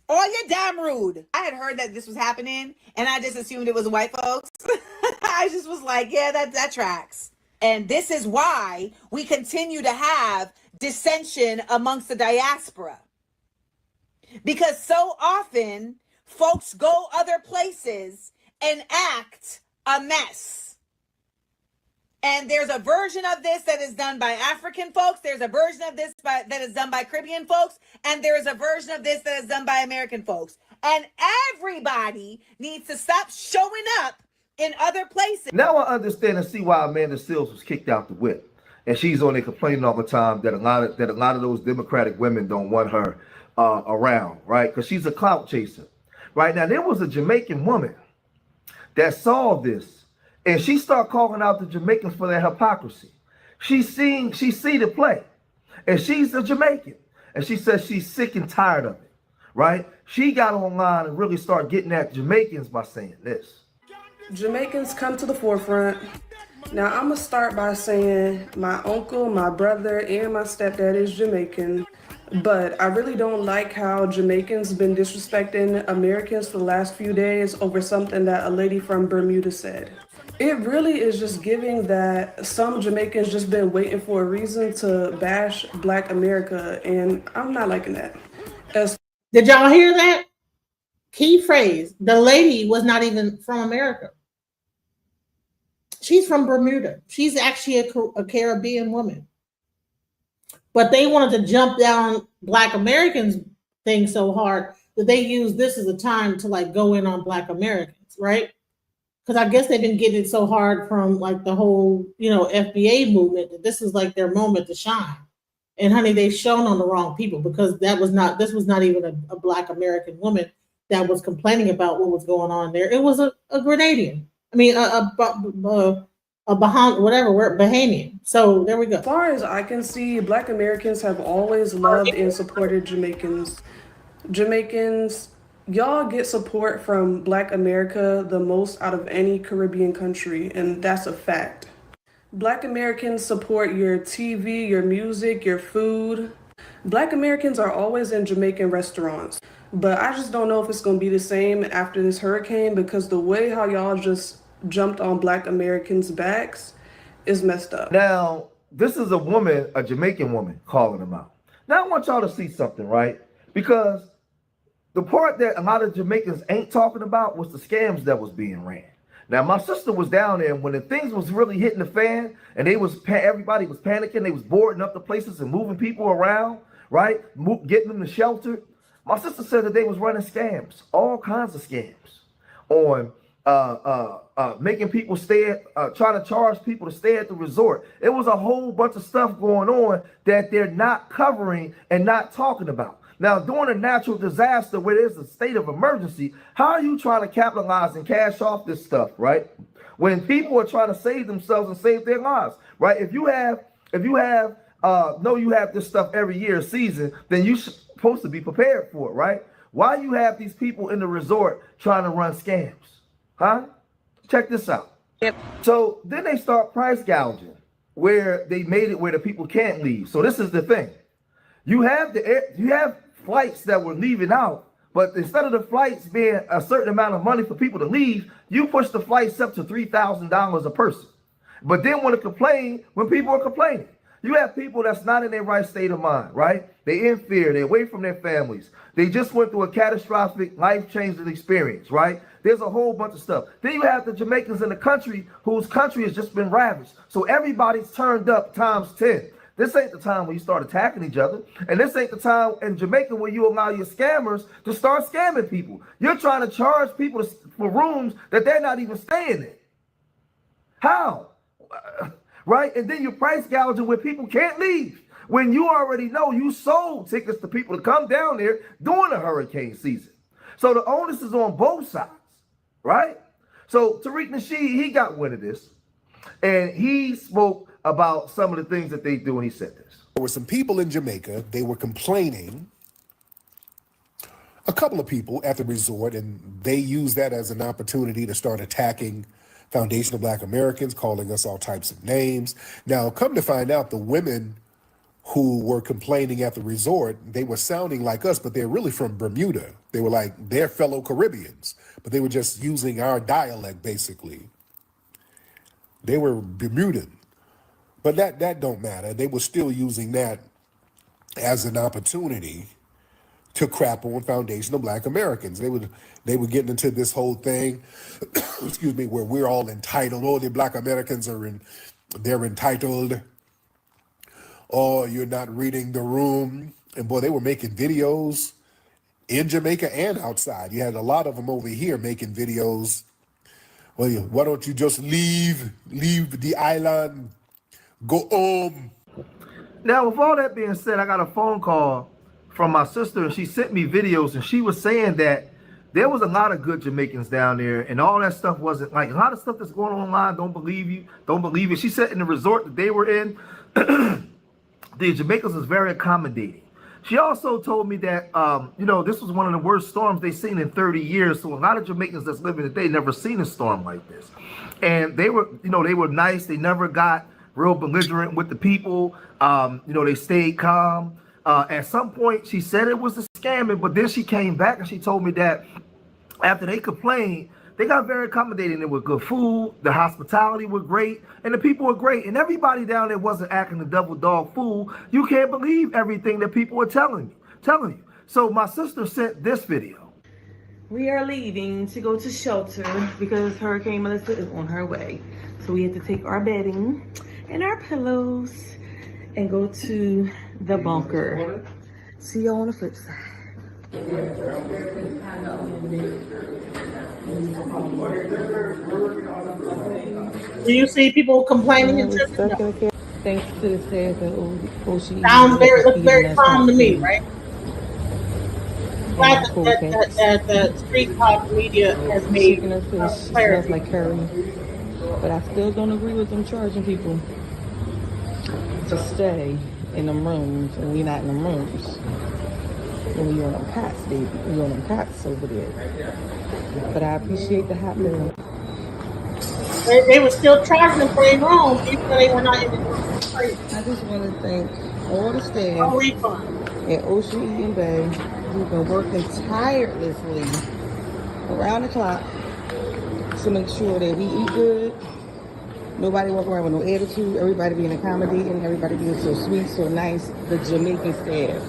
Oh, you're damn rude. I had heard that this was happening, and I just assumed it was white folks. I just was like, yeah, that tracks. And this is why we continue to have dissension amongst the diaspora. Because so often, folks go other places and act a mess. And there's a version of this that is done by African folks. There's a version of this that is done by Caribbean folks. And there's a version of this that is done by American folks. And everybody needs to stop showing up in other places. Now I understand and see why Amanda Seales was kicked out the whip. And she's on there complaining all the time that a lot of those Democratic women don't want her around, right? Because she's a clout chaser. Right now, there was a Jamaican woman that saw this. And she started calling out the Jamaicans for their hypocrisy. She see the play. And she's a Jamaican. And she says she's sick and tired of it. Right? She got online and really started getting at Jamaicans by saying this. Jamaicans come to the forefront. Now, I'm going to start by saying my uncle, my brother, and my stepdad is Jamaican. But I really don't like how Jamaicans been disrespecting Americans for the last few days over something that a lady from Bermuda said. It really is just giving that some Jamaicans just been waiting for a reason to bash Black America, and I'm not liking that. Did y'all hear that? Key phrase. The lady was not even from America. She's from Bermuda. She's actually a Caribbean woman. But they wanted to jump down Black Americans thing so hard that they used this as a time to like go in on Black Americans, right? Because I guess they've been getting it so hard from like the whole, FBA movement that this is like their moment to shine. And honey, they've shown on the wrong people because this was not even a Black American woman that was complaining about what was going on there. It was a Grenadian. I mean, a Bahamian. So there we go. As far as I can see, Black Americans have always loved and supported Jamaicans. Jamaicans, y'all get support from Black America the most out of any Caribbean country, and that's a fact. Black Americans support your TV, your music, your food. Black Americans are always in Jamaican restaurants, but I just don't know if it's going to be the same after this hurricane because the way how y'all just jumped on Black Americans' backs is messed up. Now, this is a woman, a Jamaican woman, calling them out. Now, I want y'all to see something, right? Because the part that a lot of Jamaicans ain't talking about was the scams that was being ran. Now, my sister was down there when the things was really hitting the fan, and everybody was panicking. They was boarding up the places and moving people around, right? Getting them to shelter. My sister said that they was running scams, all kinds of scams, on making people stay, trying to charge people to stay at the resort. It was a whole bunch of stuff going on that they're not covering and not talking about. Now, during a natural disaster where there's a state of emergency, how are you trying to capitalize and cash off this stuff, right? When people are trying to save themselves and save their lives, right? If you have this stuff every year, season, then you're supposed to be prepared for it, right? Why you have these people in the resort trying to run scams, huh? Check this out. Yep. So then they start price gouging where they made it where the people can't leave. So this is the thing. You have flights that were leaving out, but instead of the flights being a certain amount of money for people to leave, you push the flights up to $3,000 a person. But then when people are complaining, you have people that's not in their right state of mind, right? They're in fear, they're away from their families. They just went through a catastrophic, life-changing experience, right? There's a whole bunch of stuff. Then you have the Jamaicans in the country whose country has just been ravaged. So everybody's turned up times 10. This ain't the time when you start attacking each other. And this ain't the time in Jamaica where you allow your scammers to start scamming people. You're trying to charge people for rooms that they're not even staying in. How? Right? And then you're price gouging where people can't leave. When you already know you sold tickets to people to come down there during the hurricane season. So the onus is on both sides, right? So Tariq Nasheed, he got wind of this. And he spoke about some of the things that they do, and he said this. There were some people in Jamaica, they were complaining, a couple of people at the resort, and they used that as an opportunity to start attacking Foundation of Black Americans, calling us all types of names. Now, come to find out, the women who were complaining at the resort, they were sounding like us, but they're really from Bermuda. They were like their fellow Caribbeans, but they were just using our dialect, basically. They were Bermudan. But that don't matter. They were still using that as an opportunity to crap on Foundation of Black Americans. They were getting into this whole thing, excuse me, where we're all entitled. Oh, the Black Americans they're entitled. Oh, you're not reading the room. And boy, they were making videos in Jamaica and outside. You had a lot of them over here making videos. Well, why don't you just leave the island? Go home. Now, with all that being said, I got a phone call from my sister, and she sent me videos, and she was saying that there was a lot of good Jamaicans down there, and all that stuff wasn't like a lot of stuff that's going on online. Don't believe it. She said in the resort that they were in, the Jamaicans was very accommodating. She also told me that, this was one of the worst storms they've seen in 30 years. So a lot of Jamaicans that's living today never seen a storm like this. And they were nice. They never got real belligerent with the people. They stayed calm. At some point, she said it was a scamming, but then she came back and she told me that after they complained, they got very accommodating. It was good food, the hospitality was great, and the people were great. And everybody down there wasn't acting the double dog fool. You can't believe everything that people were telling you. So my sister sent this video. We are leaving to go to shelter because Hurricane Mellissa is on her way. So we have to take our bedding and our pillows and go to the bunker. See y'all on the flip side. Do you see people complaining and tripping? Thanks to the staff at OSHA. Looks very calm to me, right? Glad that street talk media has made Smells clarity. like curry. But I still don't agree with them charging people to stay in them rooms and we not in them rooms. When we on them cots, baby. We on them cots over there. But I appreciate the hot meal. They were still charging them for their room, even though they were not in the room. I just want to thank all the staff No refund. at Ocean Bay who've been working tirelessly around the clock to make sure that we eat good. Nobody walking around with no attitude. Everybody being accommodating. Everybody being so sweet, so nice. The Jamaican staff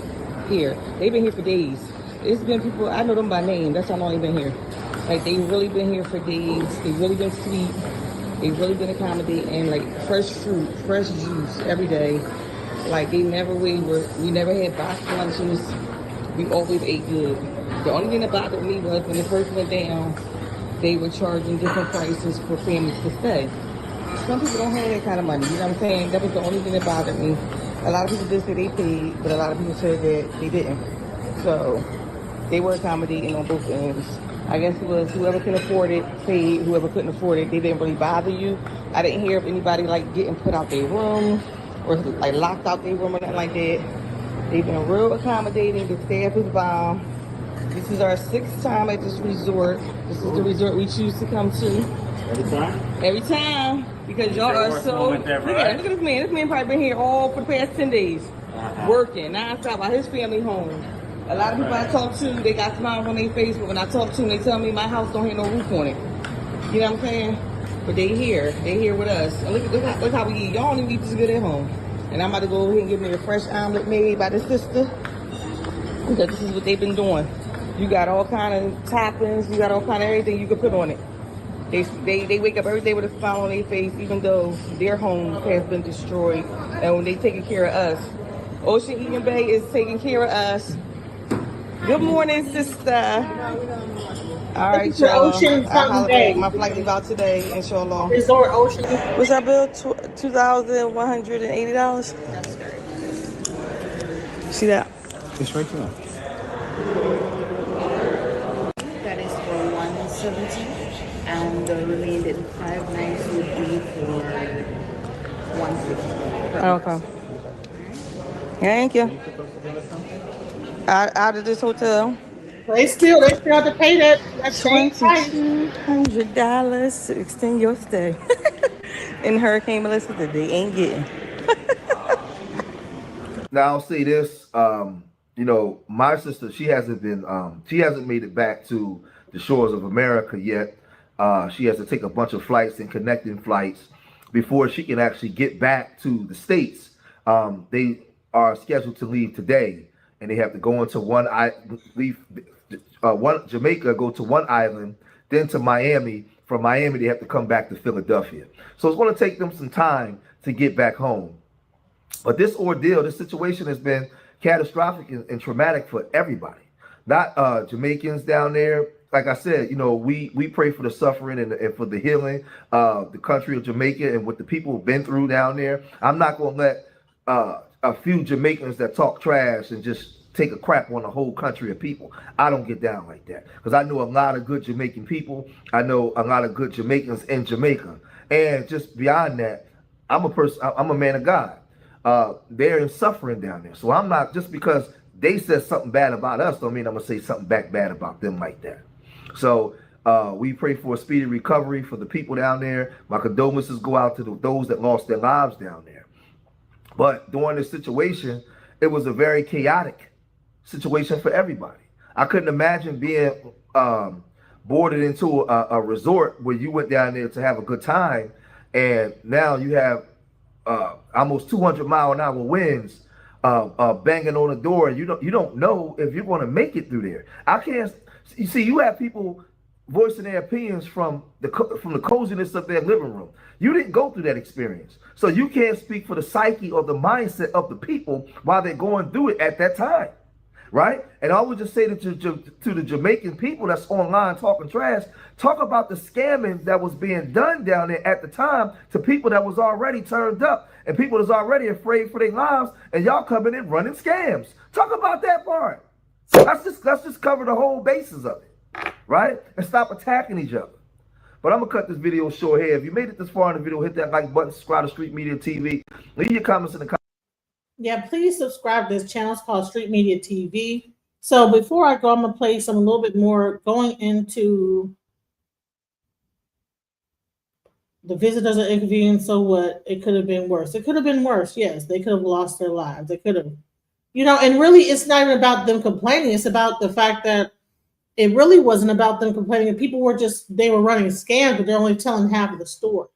here, they've been here for days. It's been people, I know them by name. That's how long they've been here. Like, they've really been here for days. They've really been sweet. They've really been accommodating, like fresh fruit, fresh juice every day. Like, they never wavered. We never had box lunches. We always ate good. The only thing that bothered me was when it first went down, they were charging different prices for families to stay. Some people don't have that kind of money, you know what I'm saying? That was the only thing that bothered me. A lot of people did say they paid, but a lot of people said that they didn't. So they were accommodating on both ends. I guess it was whoever can afford it paid, whoever couldn't afford it, they didn't really bother you. I didn't hear of anybody like getting put out their room or like locked out their room or nothing like that. They've been real accommodating. The staff is bomb. This is our 6th time at this resort. This is the resort we choose to come to. Every time? Every time. Because y'all are so... Look at this man. This man probably been here all for the past 10 days. Working nonstop while his family home. A lot of people I talk to, they got smiles on their face, but when I talk to them, they tell me my house don't have no roof on it. You know what I'm saying? But they here with us. And look how we eat. Y'all only eat this good at home. And I'm about to go ahead and get me a fresh omelet made by the sister. Because this is what they've been doing. You got all kind of toppings, you got all kind of everything you can put on it. They wake up every day with a smile on their face, even though their home has been destroyed. And when they taking care of us, Ocean Eaton Bay is taking care of us. Good morning, sister. All right, y'all. My flight leave out today, inshallah. Resort Ocean. What's that bill? $2,180. That's correct. See that? It's right there. That is for 170, and the remaining 5 nights would be for 160. Okay. Thank you. Out of this hotel. They still have to pay that same price. $2,200 to extend your stay in Hurricane Mellissa that they ain't getting. Now I'll say this, my sister, she hasn't made it back to the shores of America yet. She has to take a bunch of flights and connecting flights before she can actually get back to the States. They are scheduled to leave today, and they have to go into Jamaica, go to one island, then to Miami. From Miami, they have to come back to Philadelphia. So it's going to take them some time to get back home. But this ordeal, this situation has been catastrophic and traumatic for everybody. Not Jamaicans down there. Like I said, we pray for the suffering and for the healing of the country of Jamaica and what the people have been through down there. I'm not going to let a few Jamaicans that talk trash and just take a crap on the whole country of people. I don't get down like that, because I know a lot of good Jamaican people. I know a lot of good Jamaicans in Jamaica. And just beyond that, I'm a man of God. They're in suffering down there. So I'm not, just because they said something bad about us, don't mean I'm going to say something back bad about them like that. So we pray for a speedy recovery for the people down there. My condolences go out to those that lost their lives down there. But during this situation, it was a very chaotic situation for everybody. I couldn't imagine being boarded into a resort where you went down there to have a good time, and now you have almost 200-mile-an-hour winds banging on the door, and you don't know if you're going to make it through there. I can't. You see, you have people voicing their opinions from the coziness of their living room. You didn't go through that experience, so you can't speak for the psyche or the mindset of the people while they're going through it at that time, right? And I would just say to the Jamaican people that's online talking trash, talk about the scamming that was being done down there at the time to people that was already turned up and people that's already afraid for their lives, and y'all coming in running scams. Talk about that part. So let's just cover the whole basis of it, right? And stop attacking each other. But I'm gonna cut this video short here. If you made it this far in the video, hit that like button, subscribe to Street Media TV. Leave your comments in the comments. Yeah, please subscribe to this channel. It's called Street Media TV. So before I go, I'm gonna play some a little bit more going into the visitors are interviewing. So what? It could have been worse. It could have been worse. Yes, they could have lost their lives. They could have, and really it's not even about them complaining. It's about the fact that it really wasn't about them complaining. People were they were running scams, but they're only telling half of the story.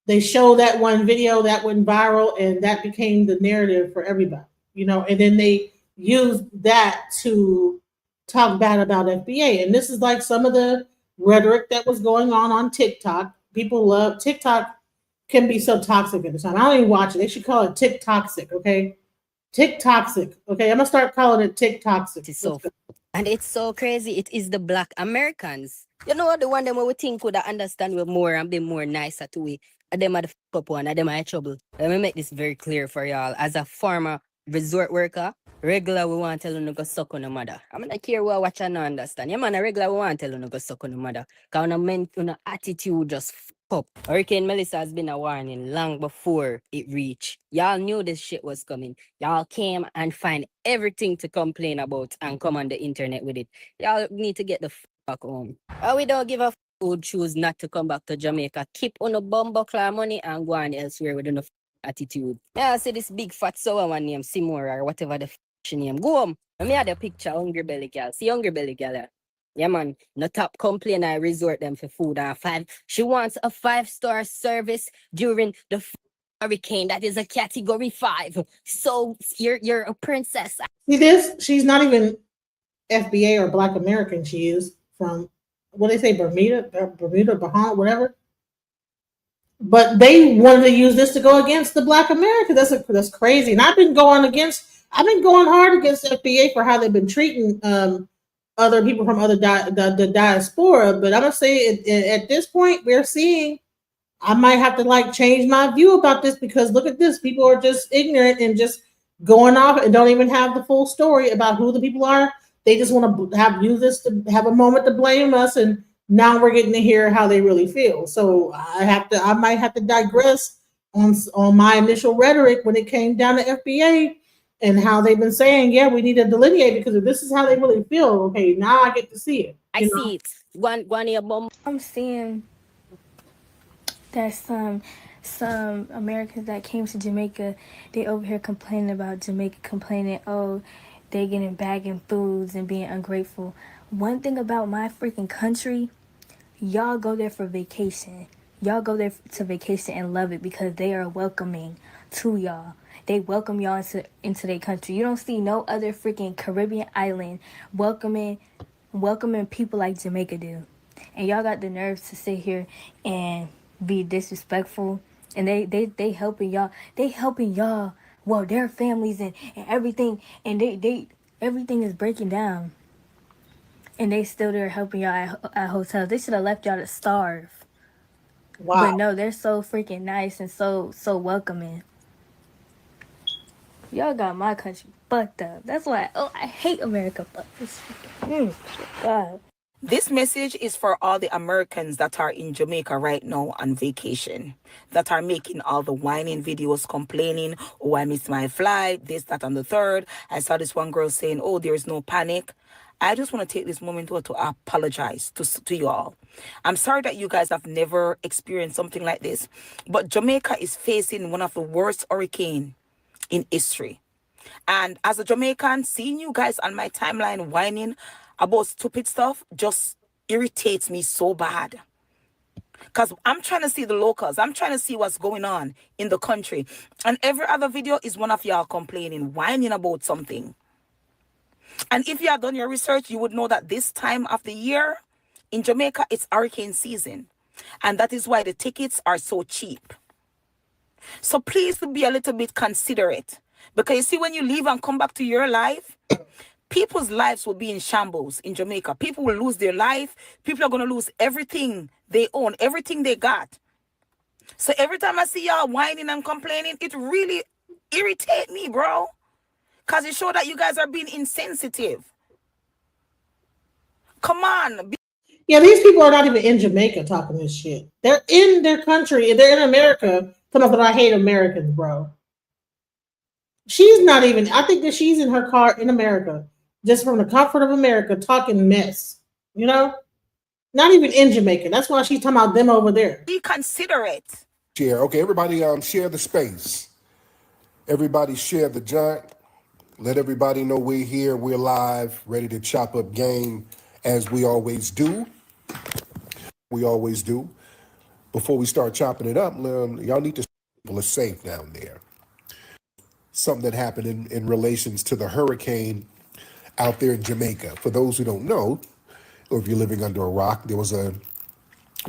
They showed that one video that went viral, and that became the narrative for everybody, and then they used that to talk bad about FBA. And this is like some of the rhetoric that was going on TikTok. People love TikTok, can be so toxic at the time. I don't even watch it. They should call it TikToxic, okay? TikToxic, okay? I'm gonna start calling it TikToxic. And it's so crazy. It is the Black Americans. You know what? The one them we think would understand we more and be more nicer to we. And them are the up one, and them are in trouble. Let me make this very clear for y'all. As a former resort worker, regular we want to tell you to go suck on the mother. I'm not care what watch and not understand. Yeah, man, a regular we want to tell you to go suck on the mother. Because on attitude just up. Hurricane Mellissa has been a warning long before it reached. Y'all knew this shit was coming. Y'all came and find everything to complain about and come on the internet with it. Y'all need to get the fuck home. We don't give a f who choose not to come back to Jamaica. Keep on a bumbuckler money and go on elsewhere with enough attitude. Yeah, I see this big fat sour one named Simora or whatever the f she name. Go home. Let me have the picture, hungry belly girl. See hungry belly girl. Yeah, man. No top complain. I resort them for food and five. She wants a 5-star service during the hurricane. That is a category 5. So you're a princess. See this? She's not even FBA or Black American. She is from what they say, Bermuda, Bahamas, whatever. But they wanted to use this to go against the Black Americans. That's crazy. And I've been going hard against FBA for how they've been treating other people from other the diaspora. But I'm gonna say at this point we're seeing I might have to change my view about this, because look at this. People are just ignorant and just going off and don't even have the full story about who the people are. They just want to use this to have a moment to blame us, and now we're getting to hear how they really feel. So I might have to digress on my initial rhetoric when it came down to FBA and how they've been saying, yeah, we need to delineate, because if this is how they really feel, okay, now I get to see it. I see it. One I'm seeing that some Americans that came to Jamaica, they over here complaining about Jamaica, complaining, oh, they getting bagging foods and being ungrateful. One thing about my freaking country, y'all go there for vacation. Y'all go there to vacation and love it, because they are welcoming to y'all. They welcome y'all into their country. You don't see no other freaking Caribbean island welcoming people like Jamaica do. And y'all got the nerve to sit here and be disrespectful. And they helping y'all. They helping y'all. Well, their families and everything. And they everything is breaking down. And they still there helping y'all at hotels. They should have left y'all to starve. Wow. But no, they're so freaking nice and so welcoming. Y'all got my country fucked up. That's why I hate America. Fuck this. God. This message is for all the Americans that are in Jamaica right now on vacation, that are making all the whining videos complaining, oh, I missed my flight, this, that, and the third. I saw this one girl saying, oh, there is no panic. I just want to take this moment to apologize to you all. I'm sorry that you guys have never experienced something like this, but Jamaica is facing one of the worst hurricanes in history. And as a Jamaican, seeing you guys on my timeline whining about stupid stuff just irritates me so bad. Because I'm trying to see the locals. I'm trying to see what's going on in the country. And every other video is one of y'all complaining, whining about something. And if you had done your research, you would know that this time of the year in Jamaica, it's hurricane season. And that is why the tickets are so cheap. So please be a little bit considerate. Because you see, when you leave and come back to your life, people's lives will be in shambles in Jamaica. People will lose their life. People are going to lose everything they own, everything they got. So every time I see y'all whining and complaining, it really irritates me, bro. Because it shows that you guys are being insensitive. Come on. Yeah, these people are not even in Jamaica talking this shit. They're in their country. They're in America. Talking about I hate Americans, bro. She's not even, I think that she's in her car in America, just from the comfort of America, talking mess. You know? Not even in Jamaica. That's why she's talking about them over there. Be considerate. Share. Okay, everybody share the space. Everybody share the joint. Let everybody know we're here, we're live, ready to chop up game as we always do. We always do. Before we start chopping it up, y'all need to people are safe down there. Something that happened in relations to the hurricane out there in Jamaica. For those who don't know, or if you're living under a rock, there was a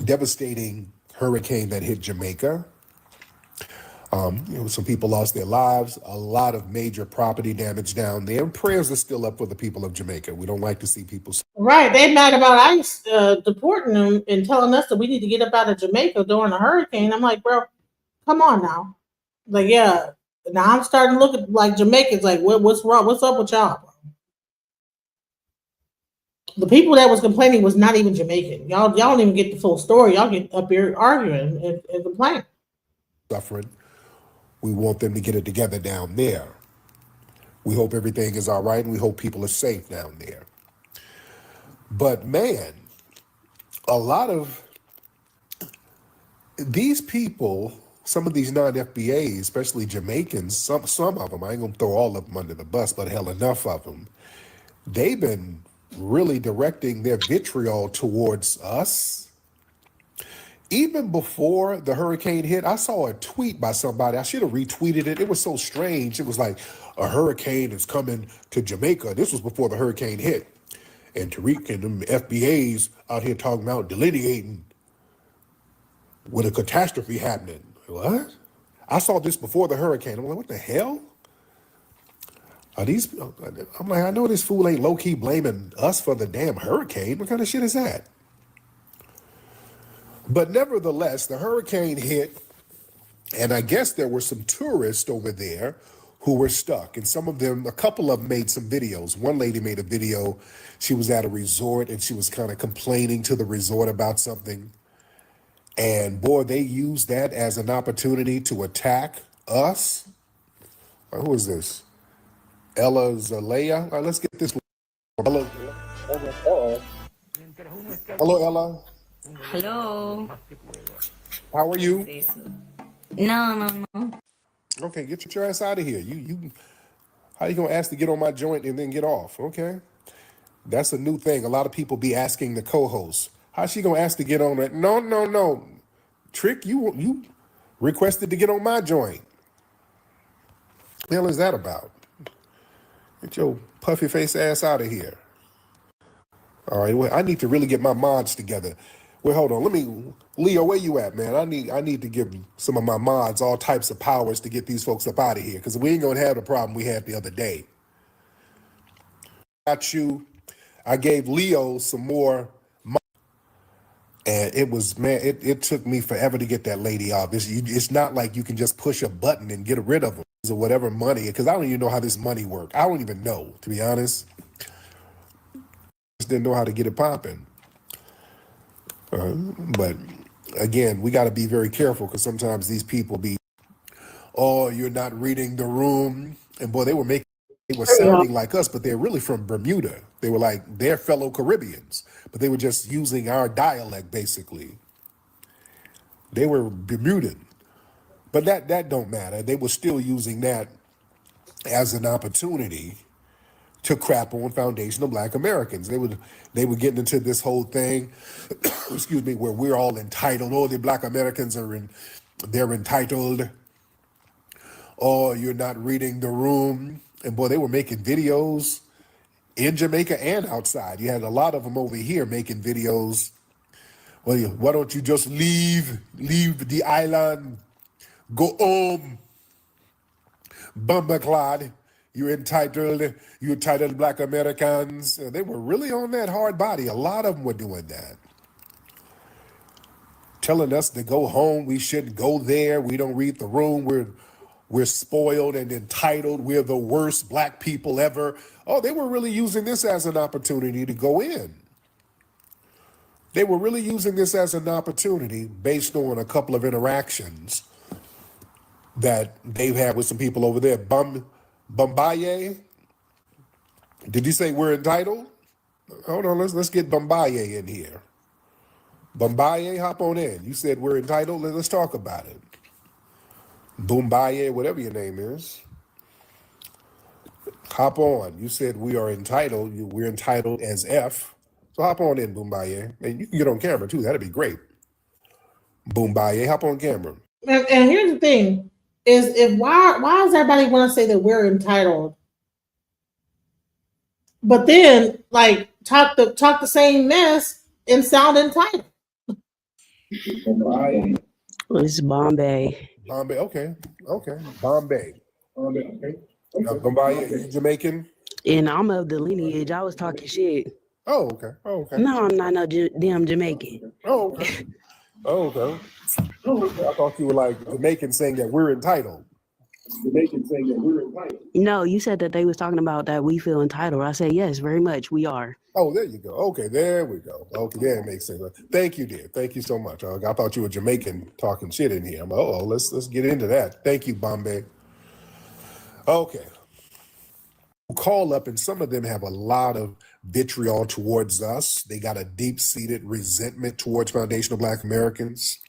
devastating hurricane that hit Jamaica. Some people lost their lives, a lot of major property damage down there. And prayers are still up for the people of Jamaica. We don't like to see people. Right. They mad about ICE deporting them and telling us that we need to get up out of Jamaica during a hurricane. I'm like, bro, come on now. Like, yeah. Now I'm starting to look at like Jamaicans, like, what's wrong? What's up with y'all, bro? The people that was complaining was not even Jamaican. Y'all don't even get the full story. Y'all get up here arguing and complaining. Suffering. We want them to get it together down there. We hope everything is all right, and we hope people are safe down there. But man, a lot of these people, some of these non-FBAs, especially Jamaicans, some of them, I ain't gonna throw all of them under the bus, but hell, enough of them, they've been really directing their vitriol towards us. Even before the hurricane hit, I saw a tweet by somebody. I should have retweeted it. It was so strange. It was like, a hurricane is coming to Jamaica. This was before the hurricane hit. And Tariq and them FBAs out here talking about delineating with a catastrophe happening. What? I saw this before the hurricane. I'm like, what the hell? Are these? I'm like, I know this fool ain't low-key blaming us for the damn hurricane. What kind of shit is that? But nevertheless, the hurricane hit, and I guess there were some tourists over there who were stuck. And some of them, a couple of them made some videos. One lady made a video. She was at a resort, and she was kind of complaining to the resort about something. And boy, they used that as an opportunity to attack us. Who is this? Ella Zalea? Let's get this. Ella. Hello, Ella. Hello. How are you? No. Okay, get your ass out of here. You. How you gonna ask to get on my joint and then get off? Okay, that's a new thing. A lot of people be asking the co-host, how's she gonna ask to get on it? No. Trick, you requested to get on my joint. What the hell is that about? Get your puffy face ass out of here. All right, well, I need to really get my mods together. Well, hold on. Leo, where you at, man? I need to give some of my mods all types of powers to get these folks up out of here, because we ain't gonna have the problem we had the other day. I gave Leo some more mods, and it was, man, it took me forever to get that lady off. It's not like you can just push a button and get rid of them or whatever money, because I don't even know how this money works. I don't even know, to be honest. Just didn't know how to get it popping. But again, we got to be very careful, because sometimes these people be, oh, you're not reading the room. And boy, they were sounding like us, but they're really from Bermuda. They were like their fellow Caribbeans, but they were just using our dialect, basically. They were Bermudan, but that don't matter. They were still using that as an opportunity to crap on foundational Black Americans. They were getting into this whole thing, excuse me, where we're all entitled. Oh, the Black Americans they're entitled. Oh, you're not reading the room. And boy, they were making videos in Jamaica and outside. You had a lot of them over here making videos. Well, why don't you just leave the island, go home, Bumbaclad, you entitled Black Americans. They were really on that hard body. A lot of them were doing that. Telling us to go home, we shouldn't go there, we don't read the room, we're spoiled and entitled, we're the worst Black people ever. Oh, they were really using this as an opportunity to go in. They were really using this as an opportunity based on a couple of interactions that they've had with some people over there. Bombaye, did you say we're entitled? Hold on, let's get Bombaye in here. Bombaye, hop on in. You said we're entitled. Let's talk about it. Bombaye, whatever your name is. Hop on. You said we are entitled. We're entitled as F. So hop on in, Bombaye. And you can get on camera too. That'd be great. Bombaye, hop on camera. And here's the thing: is why does everybody want to say that we're entitled, but then like talk the same mess and sound entitled? It's Bombay. Bombay, okay. Bombay. Okay. Bombaye, you Jamaican? And I'm of the lineage. I was talking shit. Oh, okay. No, I'm not no damn Jamaican. Oh, okay. I thought you were like Jamaican saying that we're entitled. No, you said that they was talking about that we feel entitled. I said, yes, very much. We are. Oh, there you go. Okay, there we go. Okay, there it makes sense. Thank you, dear. Thank you so much. I thought you were Jamaican talking shit in here. I'm like, let's get into that. Thank you, Bombay. Okay. Call up, and some of them have a lot of vitriol towards us. They got a deep-seated resentment towards foundational Black Americans.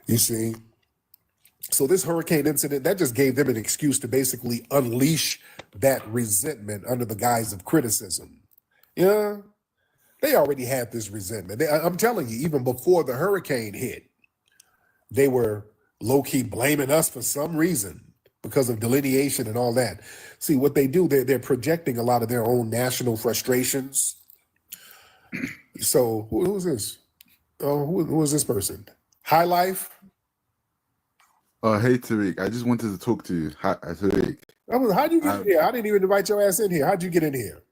You see? So this hurricane incident, that just gave them an excuse to basically unleash that resentment under the guise of criticism. Yeah, they already had this resentment. I'm telling you, even before the hurricane hit, they were low-key blaming us for some reason because of delineation and all that. See, what they do, they're projecting a lot of their own national frustrations. So who's this? Oh, who is this person? High Life? Hey, Tariq. I just wanted to talk to you. Hi, Tariq. How'd you get in here? I didn't even invite your ass in here. How'd you get in here?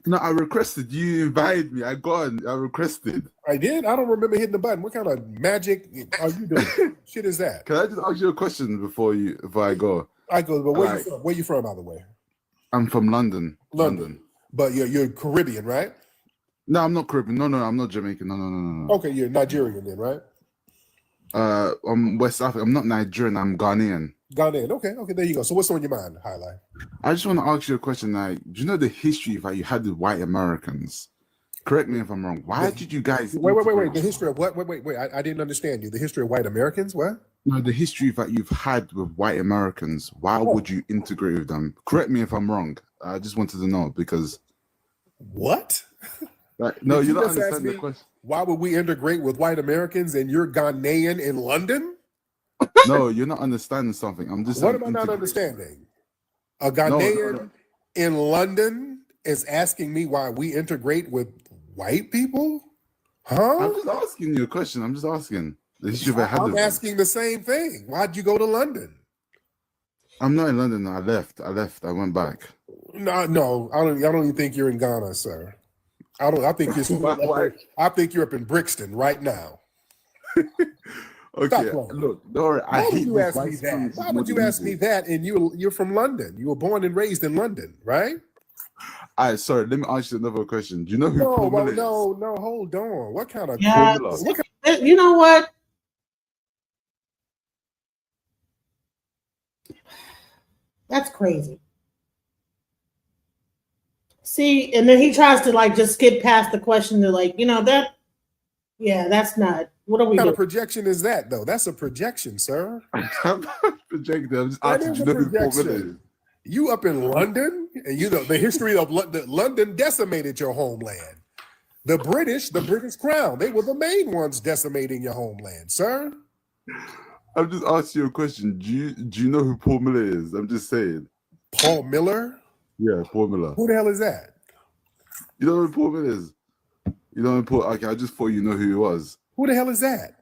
No, I requested. You invited me. I requested. I did? I don't remember hitting the button. What kind of magic are you doing? Shit is that? Can I just ask you a question before I go? I go, but where you from? Where you from, by the way? I'm from London. London. But you're Caribbean, right? No, I'm not Caribbean. No, I'm not Jamaican. No. Okay, you're Nigerian then, right? I'm West Africa. I'm not Nigerian. I'm Ghanaian. Ghanaian. Okay, there you go. So what's on your mind, Highlight? I just want to ask you a question. Like, do you know the history that you had with white Americans? Correct me if I'm wrong. Why did you guys? Wait. The history of what? Wait. I didn't understand you. The history of white Americans? What? No, the history that you've had with white Americans. Why would you integrate with them? Correct me if I'm wrong. I just wanted to know because. What? Like, no, you don't understand the question. Why would we integrate with white Americans and you're Ghanaian in London? No, you're not understanding something. I'm just. What am I not understanding? A Ghanaian in London is asking me why we integrate with white people? Huh? I'm just asking you a question. I'm just asking. I'm asking the same thing. Why'd you go to London? I'm not in London. I left. I went back. No. I don't even think you're in Ghana, sir. I think you're up in Brixton right now. Okay, look, Dora, Why would you ask me that? Why would you ask me that? And you're from London. You were born and raised in London, right? All right, sorry. Let me ask you another question. Do you know who? No, hold on. What kind of? Yeah, you know what? That's crazy. See, and then he tries to like just skip past the question to like, that's not. What are we doing? What kind of projection is that, though? That's a projection, sir. I'm not projecting. I'm just asking you. You up in London? And you know the history of London. London decimated your homeland. The British Crown, they were the main ones decimating your homeland, sir. I'm just asking you a question. Do you know who Paul Miller is? I'm just saying. Paul Miller? Yeah, Paul Miller. Who the hell is that? You know who Paul Miller is? You know who Paul? Okay, I just thought you know who he was. Who the hell is that?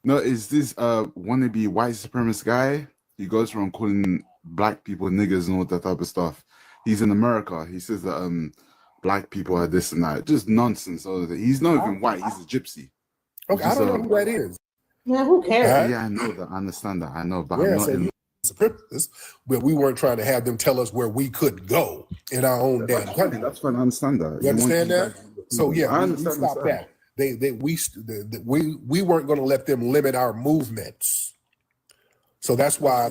No, is this wannabe white supremacist guy? He goes around calling black people niggers and all that type of stuff. He's in America. He says that black people are this and that. Just nonsense. He's not even white. He's a gypsy. Okay, I don't know who that is. Yeah, who cares? Yeah, I know that. I understand that. I know, but Yeah, I'm not so in. supremacists, but we weren't trying to have them tell us where we could go in our own damn country. That's fine. I understand that. You understand that? So yeah, I we understand stop that. We weren't going to let them limit our movements. So that's why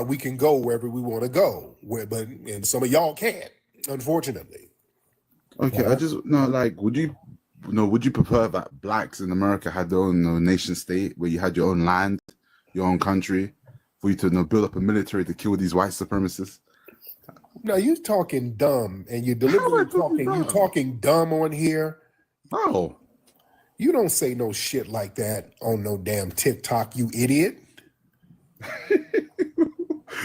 we can go wherever we want to go. And some of y'all can't, unfortunately. Okay, I just would you prefer that blacks in America had their own nation state where you had your own land, your own country, for you to build up a military to kill these white supremacists? No, you talking dumb, and you deliberately talking dumb on here. Oh, you don't say no shit like that on no damn TikTok, you idiot.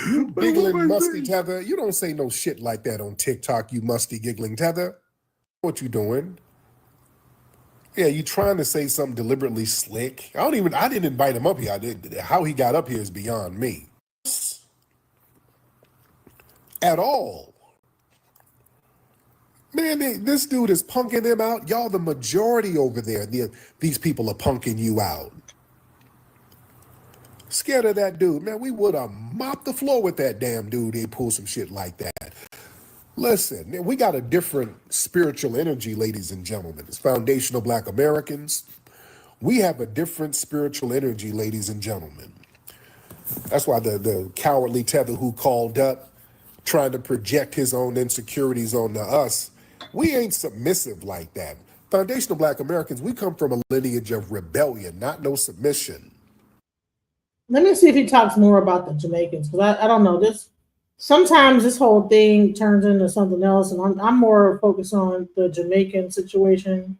You giggling musty tether. You don't say no shit like that on TikTok, you musty giggling tether. What you doing? Yeah, you trying to say something deliberately slick. I didn't invite him up here. How he got up here is beyond me. At all. Man, this dude is punking them out. Y'all the majority over there. These people are punking you out. Scared of that dude. Man, we would have mopped the floor with that damn dude. They pull some shit like that. Listen, we got a different spiritual energy, ladies and gentlemen. It's foundational Black Americans. We have a different spiritual energy, ladies and gentlemen. That's why the cowardly tether who called up, trying to project his own insecurities onto us, we ain't submissive like that. Foundational Black Americans, we come from a lineage of rebellion, not no submission. Let me see if he talks more about the Jamaicans, because I don't know this. Sometimes this whole thing turns into something else, and I'm more focused on the Jamaican situation.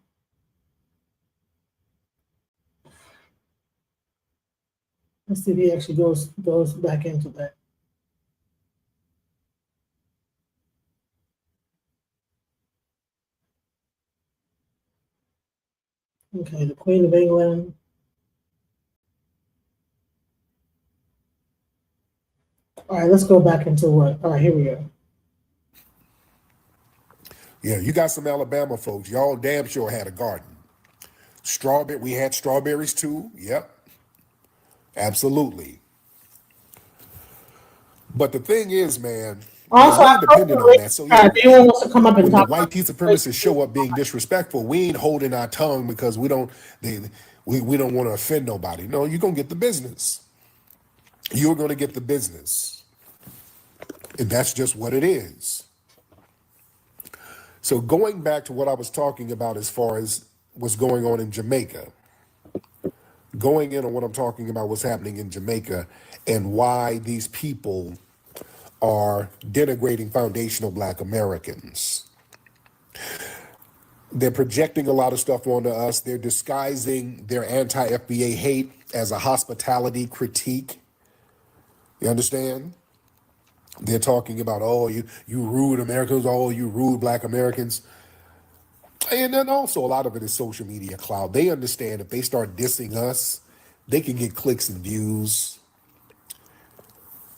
Let's see if he actually goes back into that. Okay, the Queen of England. All right, let's go back into what? All right, here we go. Yeah, you got some Alabama folks. Y'all damn sure had a garden. We had strawberries too. Yep. Absolutely. But the thing is, man, also, we're dependent on that. So yeah, anyone wants to come up and when talk the white supremacists show up being disrespectful, we ain't holding our tongue because we don't want to offend nobody. No, you're gonna get the business. You're gonna get the business. And that's just what it is. So going back to what I was talking about as far as what's going on in Jamaica, going in on what I'm talking about, what's happening in Jamaica and why these people are denigrating foundational Black Americans. They're projecting a lot of stuff onto us. They're disguising their anti-FBA hate as a hospitality critique. You understand? They're talking about, oh, you rude Americans, oh, you rude Black Americans. And then also a lot of it is social media clout. They understand if they start dissing us, they can get clicks and views.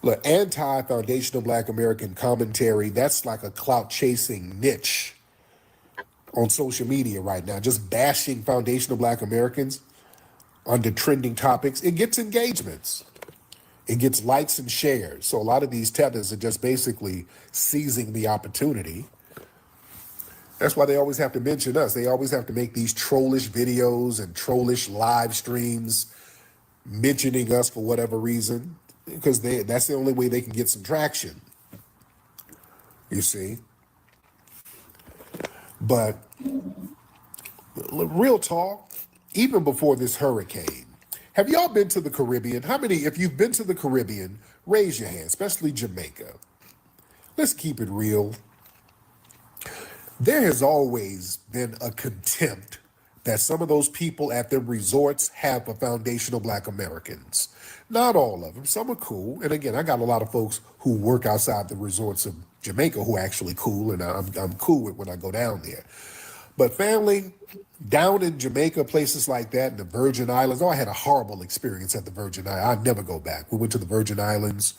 Look, anti-foundational Black American commentary, that's like a clout-chasing niche on social media right now. Just bashing foundational Black Americans under trending topics. It gets engagements. It gets likes and shares. So a lot of these tethers are just basically seizing the opportunity. That's why they always have to mention us. They always have to make these trollish videos and trollish live streams mentioning us for whatever reason, because that's the only way they can get some traction, you see. But real talk, even before this hurricane, have y'all been to the Caribbean? How many, if you've been to the Caribbean, raise your hand, especially Jamaica. let's keep it real. There has always been a contempt that some of those people at the resorts have for foundational Black Americans. Not all of them. Some are cool. And again, I got a lot of folks who work outside the resorts of Jamaica who are actually cool, and I'm cool with when I go down there. But family, down in Jamaica, places like that, in the Virgin Islands, I had a horrible experience at the Virgin Islands. I'd never go back. We went to the Virgin Islands,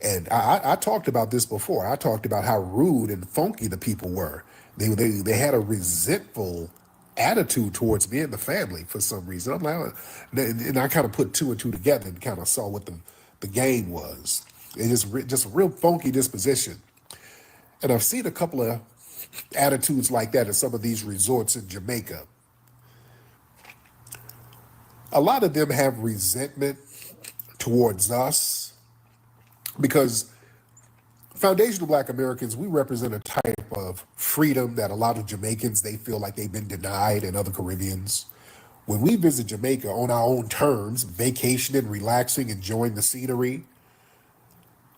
and I talked about this before. I talked about how rude and funky the people were. They had a resentful attitude towards me and the family for some reason. I'm like, and I kind of put two and two together and kind of saw what the game was. It's just a real funky disposition. And I've seen a couple of attitudes like that at some of these resorts in Jamaica. A lot of them have resentment towards us because foundational Black Americans, we represent a type of freedom that a lot of Jamaicans, they feel like they've been denied, and other Caribbeans. When we visit Jamaica on our own terms, vacationing, relaxing, enjoying the scenery,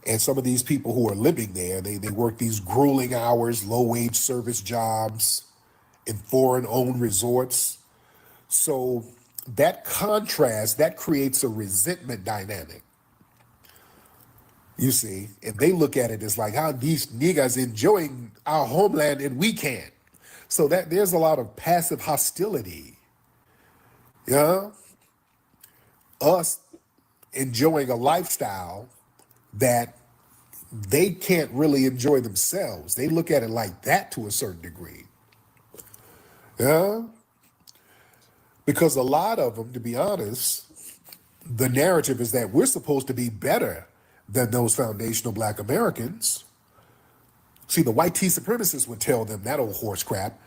and some of these people who are living there, they work these grueling hours, low-wage service jobs in foreign-owned resorts. So that contrast, that creates a resentment dynamic. You see, and they look at it as like how these niggas enjoying our homeland and we can't. So that there's a lot of passive hostility. Yeah, us enjoying a lifestyle that they can't really enjoy themselves. They look at it like that to a certain degree. Yeah, because a lot of them, to be honest, the narrative is that we're supposed to be better than those foundational Black Americans. See, the white tea supremacists would tell them that old horse crap.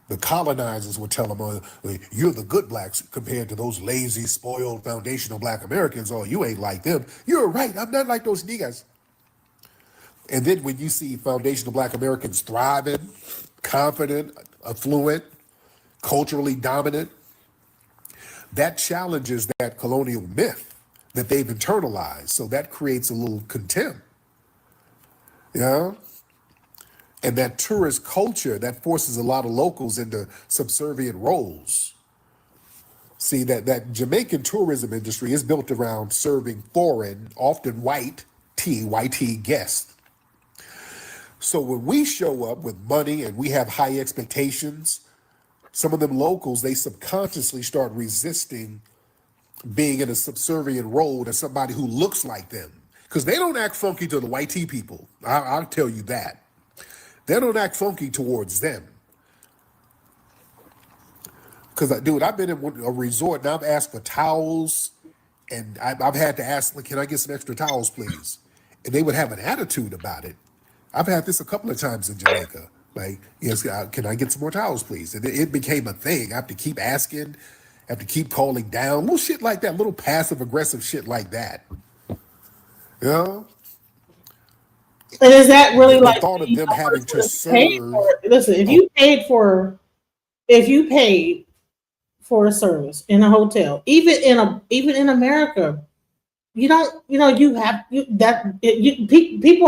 The colonizers would tell them, you're the good Blacks compared to those lazy, spoiled, foundational Black Americans. Oh, you ain't like them. You're right, I'm not like those niggas. And then when you see foundational Black Americans thriving, confident, affluent, culturally dominant, that challenges that colonial myth that they've internalized. So that creates a little contempt. Yeah. And that tourist culture, that forces a lot of locals into subservient roles. See, that Jamaican tourism industry is built around serving foreign, often white tea guests. So when we show up with money and we have high expectations, some of them locals, they subconsciously start resisting being in a subservient role to somebody who looks like them. Because they don't act funky to the white tea people. I'll tell you that. They don't act funky towards them. Because, dude, I've been in a resort and I've asked for towels, and I've had to ask, can I get some extra towels, please? And they would have an attitude about it. I've had this a couple of times in Jamaica. Like, yes, can I get some more towels, please? And it became a thing. I have to keep asking, have to keep calling down, little shit like that, little passive aggressive shit like that. You know? And is that really the like thought of them having to pay serve? for, listen, if you paid for a service in a hotel, even in America, people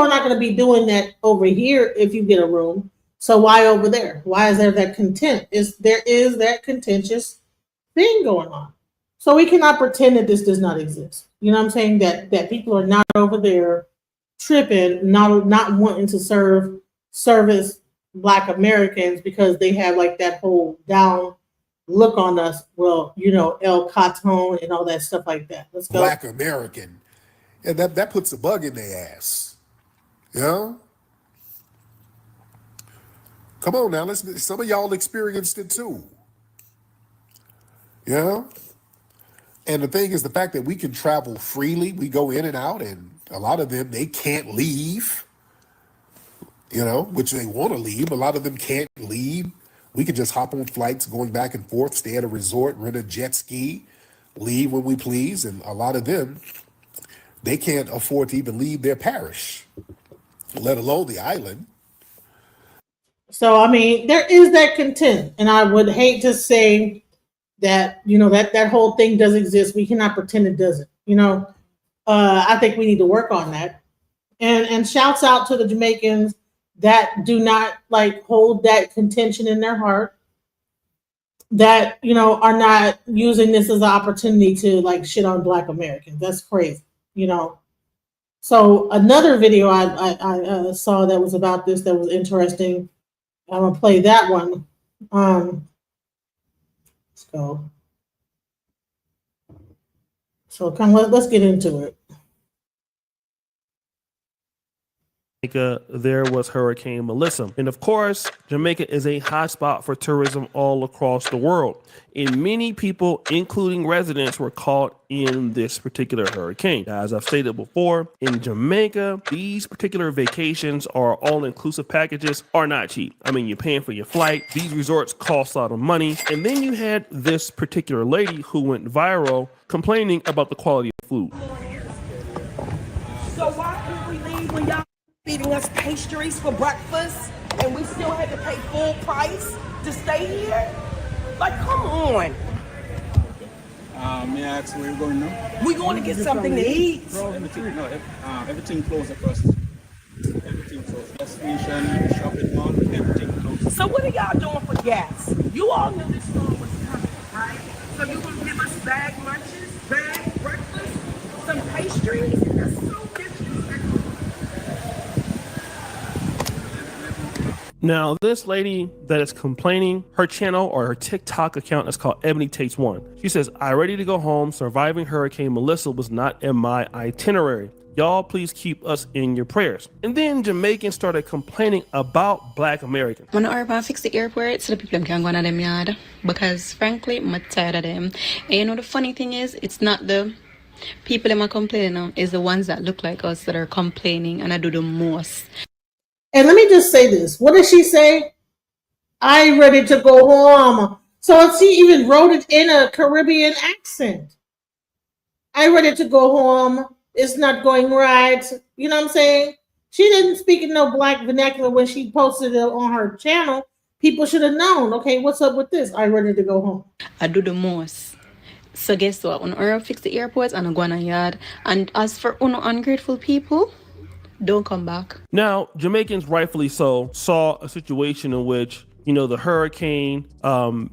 are not going to be doing that over here if you get a room. So why over there? Why is there that contempt? There is that contentious thing going on. So we cannot pretend that this does not exist. You know what I'm saying? That people are not over there tripping, not wanting to service Black Americans because they have like that whole down look on us. Well, El Caton and all that stuff like that. Let's go. Black American. And that puts a bug in their ass. You know? Come on now, some of y'all experienced it too. You know? And the thing is, the fact that we can travel freely, we go in and out, and a lot of them, they can't leave, which they want to leave. A lot of them can't leave. We can just hop on flights going back and forth, stay at a resort, rent a jet ski, leave when we please. And a lot of them, they can't afford to even leave their parish, let alone the island. So, I mean, there is that contempt. And I would hate to say that, that whole thing does exist. We cannot pretend it doesn't, I think we need to work on that. And shouts out to the Jamaicans that do not like hold that contention in their heart, that are not using this as an opportunity to like shit on Black Americans. That's crazy. So another video I saw that was about this that was interesting. I'm gonna play that one. Let's go. So let's get into it. Jamaica, there was Hurricane Mellissa. And of course, Jamaica is a hotspot for tourism all across the world. And many people, including residents, were caught in this particular hurricane. As I've stated before, in Jamaica, these particular vacations or all-inclusive packages are not cheap. I mean, you're paying for your flight. These resorts cost a lot of money. And then you had this particular lady who went viral complaining about the quality of food. So why can't we leave when y'all feeding us pastries for breakfast and we still had to pay full price to stay here? Like, come on. May I ask where you're going now? We're going to get something to eat. Everything closed across. Everything closed. Gas station, shopping mall, everything closed. So what are y'all doing for gas? You all knew this storm was coming, right? So you gonna give us bag lunches, bag breakfast, some pastries? That's so disrespectful. Now, this lady that is complaining, her channel or her TikTok account is called Ebony Takes One. She says, "I ready to go home. Surviving Hurricane Mellissa was not in my itinerary. Y'all please keep us in your prayers." And then Jamaicans started complaining about Black Americans. When urban fix the airport so the people can go in them yard, because frankly, I'm tired of them. And the funny thing is, it's not the people that are complaining, it's the ones that look like us that are complaining, and I do the most. And let me just say this. What did she say? "I ready to go home." So she even wrote it in a Caribbean accent. "I ready to go home. It's not going right." You know what I'm saying? She didn't speak in no Black vernacular when she posted it on her channel. People should have known, okay, what's up with this? "I ready to go home." I do the most. So guess what? When I fix the airports, and I go on a yard. And as for ungrateful people, don't come back. Now, Jamaicans rightfully so saw a situation in which, the hurricane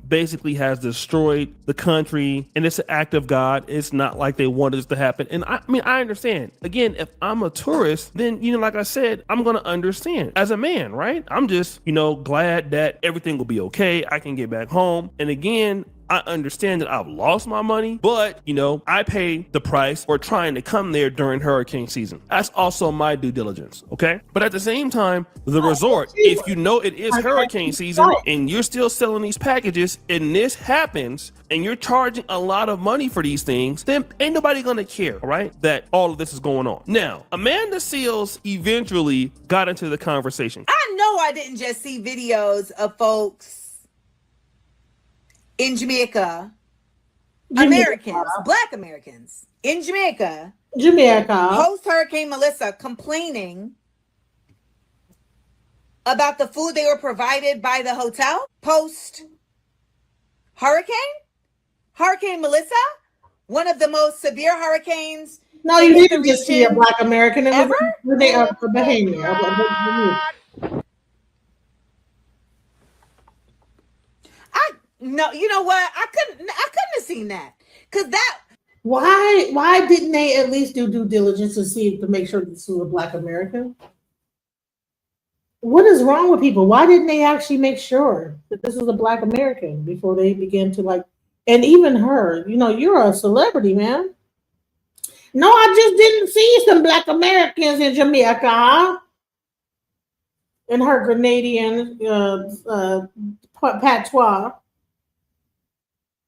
basically has destroyed the country, and it's an act of God. It's not like they wanted this to happen. And I mean, I understand. Again, if I'm a tourist, then, like I said, I'm going to understand. As a man, right? I'm just, glad that everything will be okay. I can get back home. And again, I understand that I've lost my money, but, I pay the price for trying to come there during hurricane season. That's also my due diligence, okay? But at the same time, the resort, if it is hurricane season and you're still selling these packages and this happens and you're charging a lot of money for these things, then ain't nobody gonna care, right? That all of this is going on. Now, Amanda Seals eventually got into the conversation. I know I didn't just see videos of folks in Jamaica, Americans, Black Americans in Jamaica, post Hurricane Mellissa complaining about the food they were provided by the hotel post Hurricane Mellissa, one of the most severe hurricanes. No, you didn't just see a Black American. It was a behavior. No, you know what? I couldn't have seen that. Cause that why didn't they at least do due diligence to make sure this was a Black American? What is wrong with people? Why didn't they actually make sure that this was a Black American before they began to and even her, you're a celebrity, man. "No, I just didn't see some Black Americans in Jamaica." In her Grenadian patois.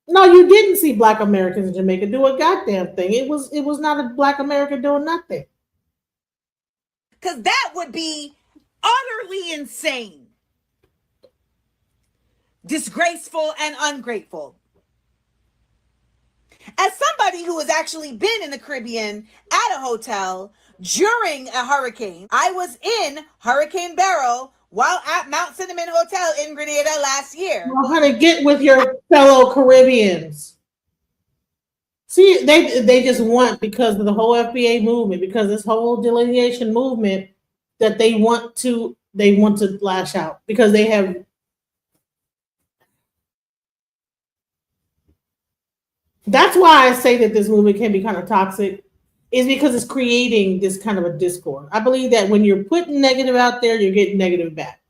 No, you didn't see Black Americans in Jamaica do a goddamn thing. It was not a Black American doing nothing. Because that would be utterly insane, disgraceful, and ungrateful. As somebody who has actually been in the Caribbean at a hotel during a hurricane, I was in Hurricane Barrow while at Mount Cinnamon Hotel in Grenada last year. Well, honey, get with your fellow Caribbeans. See, they just want, because of the whole FBA movement, because this whole delineation movement, that they want to lash out because they have. That's why I say that this movement can be kind of toxic, is because it's creating this kind of a discord. I believe that when you're putting negative out there, you're getting negative back.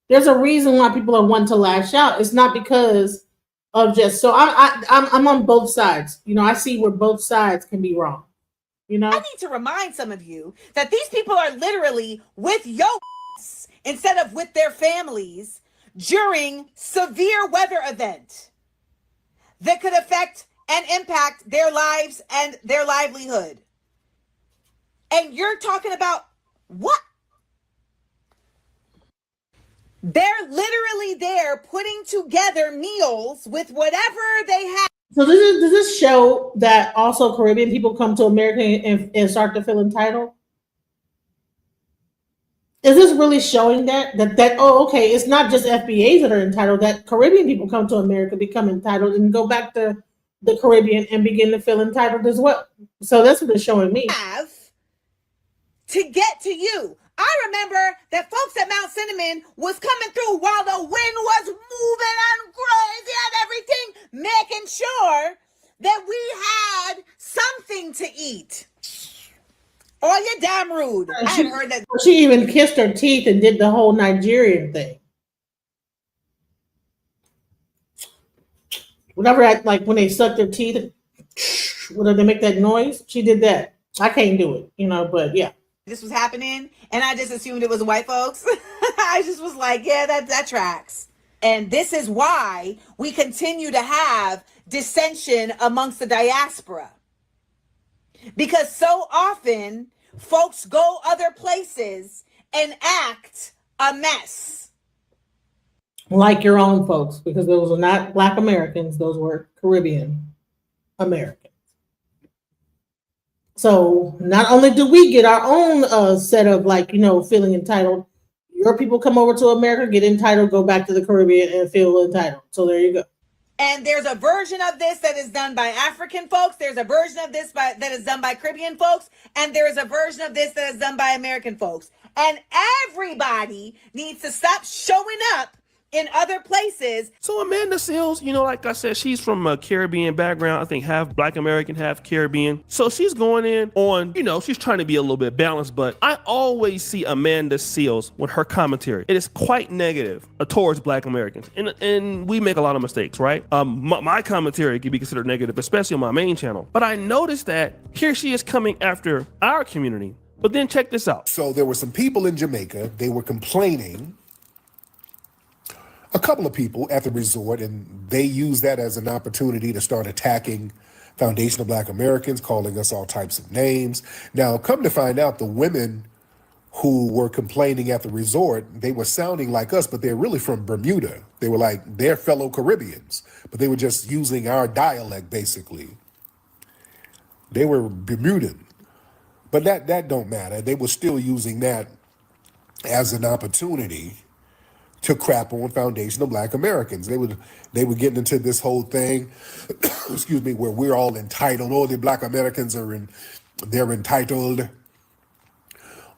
There's a reason why people are wanting to lash out. It's not because of just, so I'm on both sides. You know, I see where both sides can be wrong. You know, I need to remind some of you that these people are literally with your instead of with their families during severe weather event that could affect and impact their lives and their livelihood. And you're talking about what? They're literally there putting together meals with whatever they have. So does this show that also Caribbean people come to America and start to feel entitled? Is this really showing that oh, okay, it's not just FBAs that are entitled, that Caribbean people come to America, become entitled, and go back to the Caribbean and begin to feel entitled as well. So that's what it's showing me. Have to get to you. I remember that folks at Mount Cinnamon was coming through while the wind was moving and crazy and everything, making sure that we had something to eat. Oh, you're damn rude. I had heard that. She even kissed her teeth and did the whole Nigerian thing. Whatever, like when they suck their teeth, whatever they make that noise, she did that. I can't do it, you know, but yeah. This was happening, and I just assumed it was white folks. I just was like, yeah, that tracks. And this is why we continue to have dissension amongst the diaspora. Because so often, folks go other places and act a mess. Like your own folks, because those were not Black Americans, those were Caribbean Americans. So not only do we get our own set of, like, you know, feeling entitled, your people come over to America, get entitled, go back to the Caribbean and feel entitled. So there you go. And there's a version of this that is done by African folks. There's a version of this that is done by Caribbean folks. And there's a version of this that is done by American folks. And everybody needs to stop showing up in other places. So Amanda Seales, you know, like I said, she's from a Caribbean background. I think half Black American, half Caribbean. So she's going in on, you know, she's trying to be a little bit balanced, but I always see Amanda Seales with her commentary. It is quite negative towards Black Americans. And we make a lot of mistakes, right? My commentary can be considered negative, especially on my main channel. But I noticed that here she is coming after our community. But then check this out. So there were some people in Jamaica, they were complaining, a couple of people at the resort, and they used that as an opportunity to start attacking foundational Black Americans, calling us all types of names. Now, come to find out, the women who were complaining at the resort, they were sounding like us, but they're really from Bermuda. They were like their fellow Caribbeans, but they were just using our dialect, basically. They were Bermudan, but that don't matter. They were still using that as an opportunity to crap on foundational Black Americans. They were getting into this whole thing, excuse me, where we're all entitled. Oh, the Black Americans they're entitled.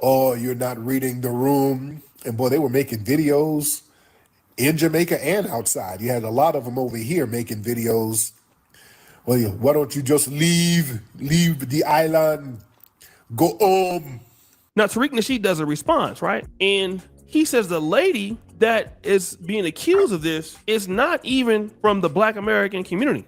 Oh, you're not reading the room. And boy, they were making videos in Jamaica and outside. You had a lot of them over here making videos. Well, why don't you just leave the island, go home? Now, Tariq Nasheed does a response, right? And he says the lady that is being accused of this is not even from the Black American community,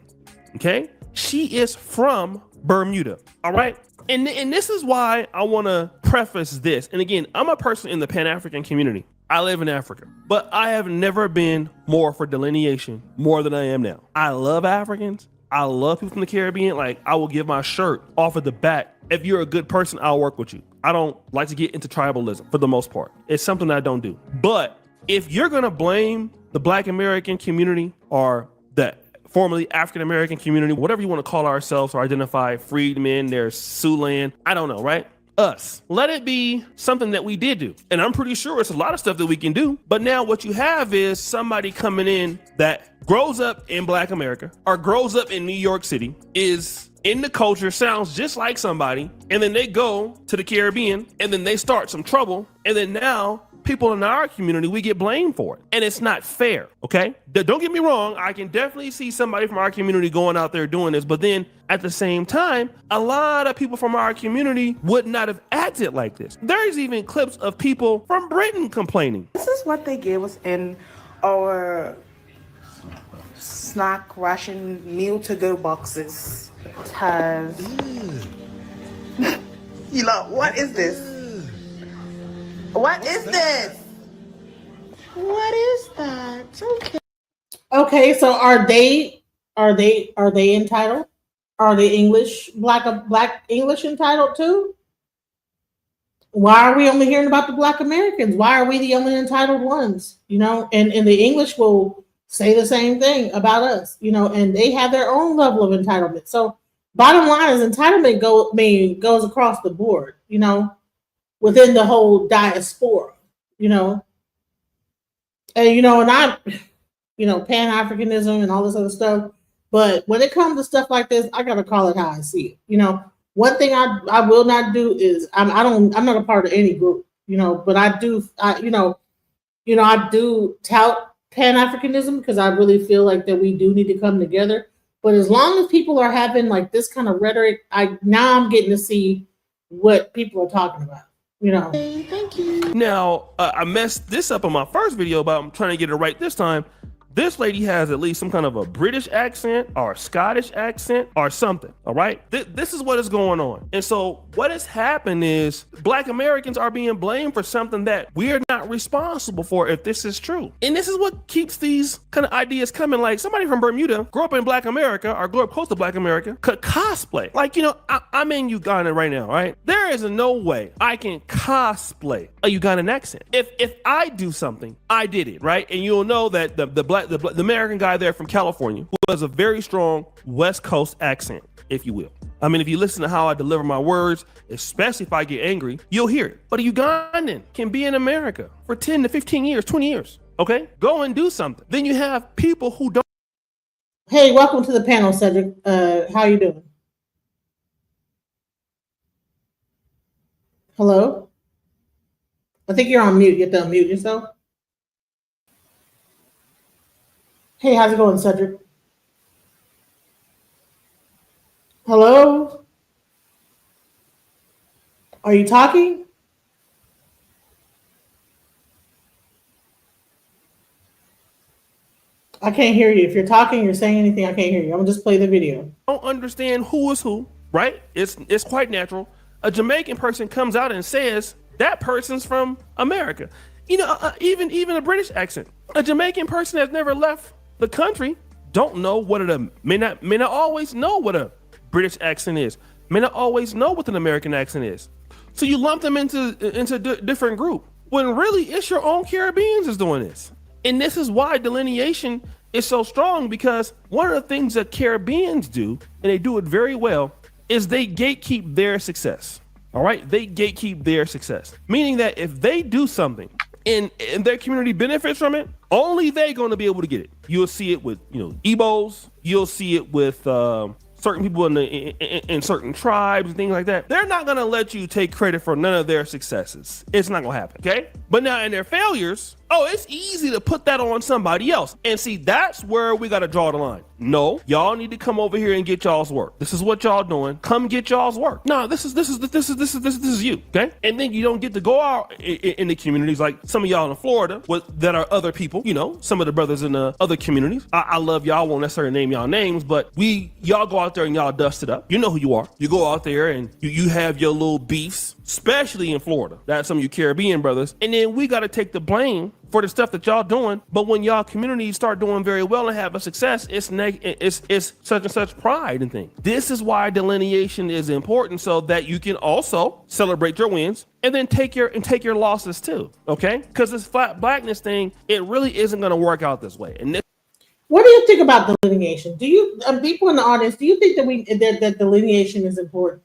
okay? She is from Bermuda, all right? And this is why I want to preface this. And again, I'm a person in the Pan-African community. I live in Africa, but I have never been more for delineation more than I am now. I love Africans. I love people from the Caribbean. Like, I will give my shirt off at the back. If you're a good person, I'll work with you. I don't like to get into tribalism for the most part. It's something that I don't do. But if you're going to blame the Black American community or the formerly African American community, whatever you want to call ourselves or identify, freedmen, there's Siouxland, I don't know, right? us. Let it be something that we did do. And I'm pretty sure it's a lot of stuff that we can do. But now what you have is somebody coming in that grows up in Black America or grows up in New York City, is in the culture, sounds just like somebody, and then they go to the Caribbean and then they start some trouble, and then now people in our community, we get blamed for it. And it's not fair, okay? Don't get me wrong, I can definitely see somebody from our community going out there doing this, but then at the same time, a lot of people from our community would not have acted like this. There's even clips of people from Britain complaining. This is what they gave us in our snack ration meal to go boxes. It has, you know, what is this? What is this? What is that? Okay. Okay, so are they entitled? Are the English black English entitled too? Why are we only hearing about the Black Americans? Why are we the only entitled ones? You know, and the English will say the same thing about us, you know, and they have their own level of entitlement. So bottom line is entitlement goes across the board, you know, within the whole diaspora, you know. And, you know, and I, you know, Pan-Africanism and all this other stuff. But when it comes to stuff like this, I got to call it how I see it. You know, one thing I will not do is I'm not a part of any group, you know, but I do tout Pan-Africanism because I really feel like that we do need to come together. But as long as people are having like this kind of rhetoric, I'm getting to see what people are talking about. You know. Thank you. Now, I messed this up on my first video, but I'm trying to get it right this time. This lady has at least some kind of a British accent or a Scottish accent or something, all right? This is what is going on. And so what has happened is Black Americans are being blamed for something that we're not responsible for if this is true. And this is what keeps these kind of ideas coming. Like somebody from Bermuda grew up in Black America or grew up close to Black America could cosplay. Like, you know, I'm in Uganda right now, right? There is no way I can cosplay a Ugandan accent. If I do something, I did it, right? And you'll know that the American guy there from California who has a very strong West Coast accent, if you will. I mean, if you listen to how I deliver my words, especially if I get angry, you'll hear it. But a Ugandan can be in America for 10 to 15 years, 20 years, okay? Go and do something. Then you have people who don't. Hey, welcome to the panel, Cedric. How you doing? Hello? I think you're on mute. You have to unmute yourself. Hey, how's it going, Cedric? Hello? Are you talking? I can't hear you. If you're talking, you're saying anything, I can't hear you. I'm gonna just play the video. Don't understand who is who, right? It's quite natural. A Jamaican person comes out and says that person's from America. You know, even a British accent. A Jamaican person has never left the country don't know what may not always know what a British accent is, may not always know what an American accent is. So you lump them into different group when really it's your own Caribbeans is doing this. And this is why delineation is so strong, because one of the things that Caribbeans do, and they do it very well, is they gatekeep their success. All right, they gatekeep their success, meaning that if they do something and their community benefits from it, only they're going to be able to get it. You'll see it with, you know, Igbos. You'll see it with certain people in certain tribes and things like that. They're not going to let you take credit for none of their successes. It's not going to happen, okay? But now in their failures, it's easy to put that on somebody else. And see, that's where we got to draw the line. No, y'all need to come over here and get y'all's work. This is what y'all doing. Come get y'all's work. No, this is you, okay? And then you don't get to go out in the communities like some of y'all in Florida that are other people, you know, some of the brothers in the other communities. I love y'all, won't necessarily name y'all names, but y'all go out there and y'all dust it up. You know who you are. You go out there and you have your little beefs, especially in Florida. That's some of you Caribbean brothers. And then we got to take the blame for the stuff that y'all doing. But when y'all communities start doing very well and have a success, it's such and such pride and things. This is why delineation is important, so that you can also celebrate your wins and then take your losses too. Okay? Because this flat blackness thing, it really isn't going to work out this way. And what do you think about delineation? Do you people in the audience, do you think that delineation is important?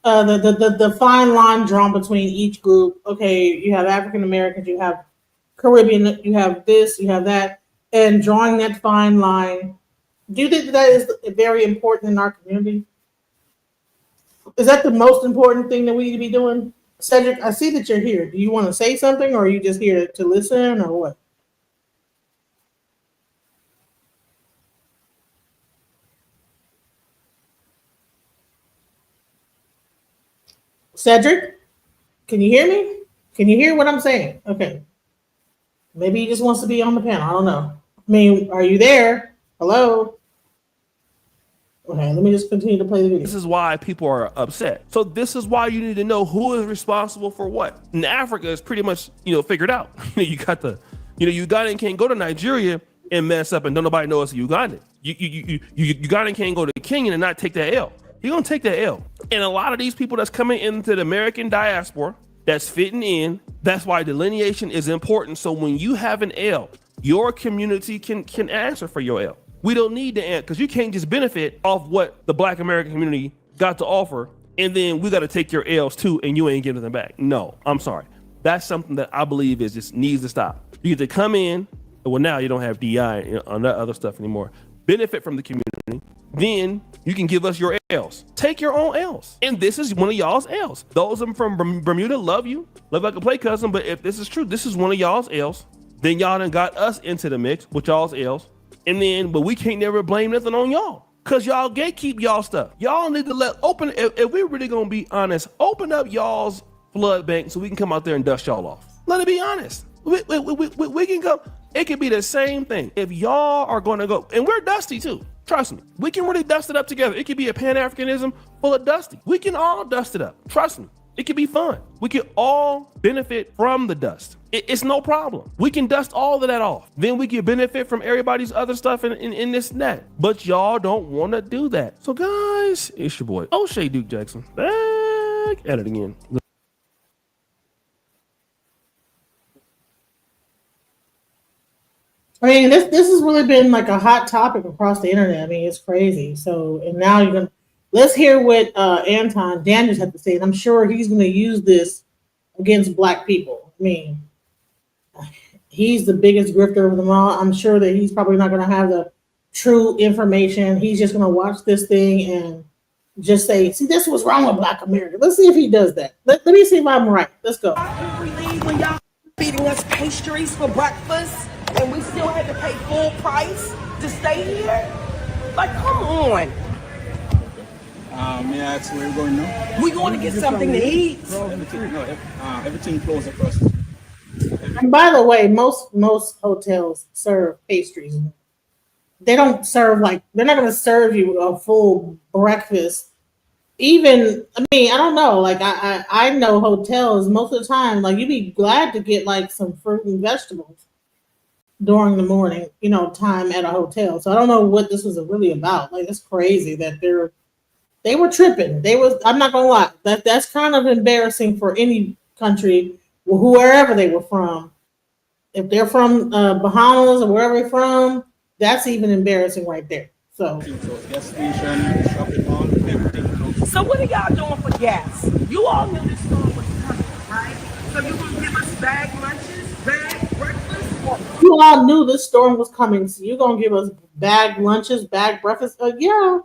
The fine line drawn between each group. Okay, you have African Americans, you have Caribbean, you have this, you have that, and drawing that fine line. Do you think that is very important in our community? Is that the most important thing that we need to be doing? Cedric, I see that you're here. Do you want to say something, or are you just here to listen, or what? Cedric, can you hear me? Can you hear what I'm saying? Okay. Maybe he just wants to be on the panel. I don't know. I mean, are you there? Hello? Okay, let me just continue to play the video. This is why people are upset. So this is why you need to know who is responsible for what. In Africa, it's pretty much, figured out. You got the, Ugandan can't go to Nigeria and mess up and don't nobody know it's Ugandan. Ugandan can't go to Kenya and not take that L. You're gonna take that L. And a lot of these people that's coming into the American diaspora, that's fitting in, that's why delineation is important. So when you have an L, your community can answer for your L. We don't need to answer, because you can't just benefit off what the Black American community got to offer, and then we got to take your L's too, and you ain't giving them back. No, I'm sorry. That's something that I believe is just needs to stop. You get to come in, well, now you don't have DI on that other stuff anymore. Benefit from the community, then you can give us your L's. Take your own L's. And this is one of y'all's L's. Those of them from Bermuda love you, love like a play cousin, but if this is true, this is one of y'all's L's. Then y'all done got us into the mix with y'all's L's. And then, but we can't never blame nothing on y'all, because y'all gatekeep y'all stuff. Y'all need to if we're really gonna be honest, open up y'all's flood bank so we can come out there and dust y'all off. Let it be honest. We can go. It could be the same thing. If y'all are gonna go, and we're dusty too, trust me, we can really dust it up together. It could be a Pan-Africanism full of dusty. We can all dust it up. Trust me. It could be fun. We can all benefit from the dust. It's no problem. We can dust all of that off. Then we can benefit from everybody's other stuff in this and that. But y'all don't want to do that. So guys, it's your boy, O'Shea Duke Jackson, back at it again. I mean, this has really been like a hot topic across the internet. I mean, it's crazy. So, and now you're going to, let's hear what Anton Daniels had to say. And I'm sure he's going to use this against Black people. I mean, he's the biggest grifter of them all. I'm sure that he's probably not going to have the true information. He's just going to watch this thing and just say, see, this was wrong with Black America. Let's see if he does that. Let me see if I'm right. Let's go. We leave when y'all feeding us pastries for breakfast and we still had to pay full price to stay here? Like, come on. May I ask where you're going now? We going to get something to eat. Everything closed across. And by the way, most hotels serve pastries. They don't serve they're not going to serve you a full breakfast. Even, I mean, I don't know. I know hotels most of the time, you'd be glad to get some fruit and vegetables during the morning, time at a hotel. So I don't know what this was really about. It's crazy that they were tripping. I'm not gonna lie. That's kind of embarrassing for any country, whoever they were from. If they're from Bahamas or wherever they're from, that's even embarrassing right there. So So what are y'all doing for gas? You all knew this storm was coming, right? So you gonna give us bag lunches, bag breakfast? You all knew this storm was coming, so you're gonna give us bag lunches, bag breakfast? Yeah.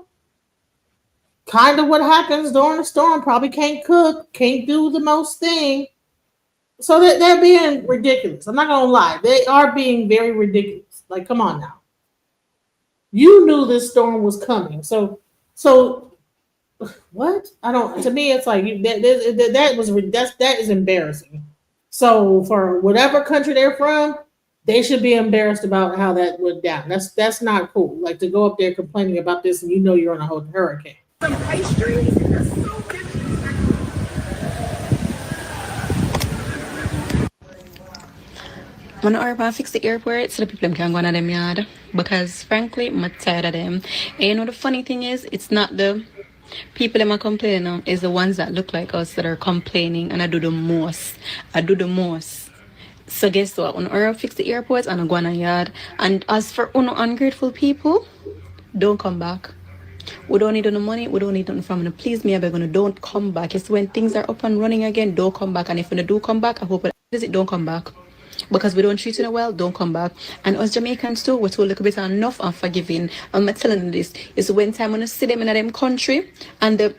Kind of what happens during a storm. Probably can't cook, can't do the most thing. So they're being ridiculous. I'm not gonna lie. They are being very ridiculous. Come on now. You knew this storm was coming. So what? I don't. To me, it's that is embarrassing. So for whatever country they're from, they should be embarrassed about how that went down. That's not cool. To go up there complaining about this and you're on a whole hurricane. Some pastries? That's so I'm gonna urban fix the airport so the people can go on them yard. Because frankly, I'm tired of them. And the funny thing is, it's not the people that are complaining, it's the ones that look like us that are complaining, and I do the most. So guess what? When I fix the airports and I go on a yard, and as for ungrateful people, don't come back. We don't need no money. We don't need nothing from you. Please, me, I beg you, don't come back. It's when things are up and running again, don't come back. And if you do come back, I hope it visit, don't come back. Because we don't treat you well, don't come back. And us Jamaicans too, we're too a little bit enough and forgiving. I'm telling you this. It's when time when you see them in them country and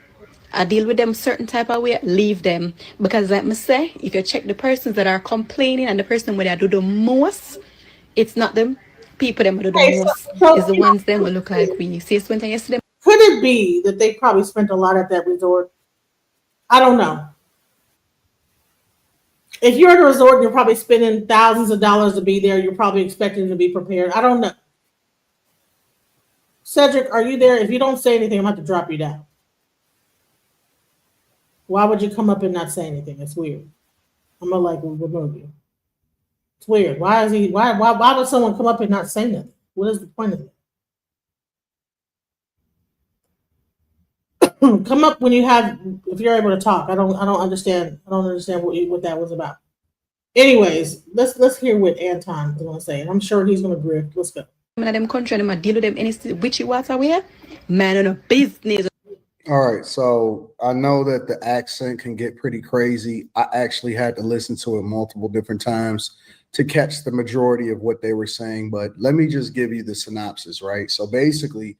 I deal with them certain type of way, leave them. Because like me say, if you check the persons that are complaining and the person where they do the most, it's not them people them who do the Okay, most. so It's the ones them who look like we. See, it's when time you see them. could it be that they probably spent a lot at that resort? I don't know. If you're at a resort and you're probably spending thousands of dollars to be there, you're probably expecting to be prepared. I don't know. Cedric, are you there? If you don't say anything, I'm going to have to drop you down. Why would you come up and not say anything? It's weird. I'm gonna like remove you. It's weird. Why would someone come up and not say nothing? What is the point of it? Come up when if you're able to talk. I don't understand. I don't understand what that was about. Anyways, let's hear what Anton is gonna say, and I'm sure he's gonna agree. Let's go. In them country and I deal with them any witchy water way, man on a business. All right, so I know that the accent can get pretty crazy. I actually had to listen to it multiple different times to catch the majority of what they were saying, but let me just give you the synopsis, right? So basically,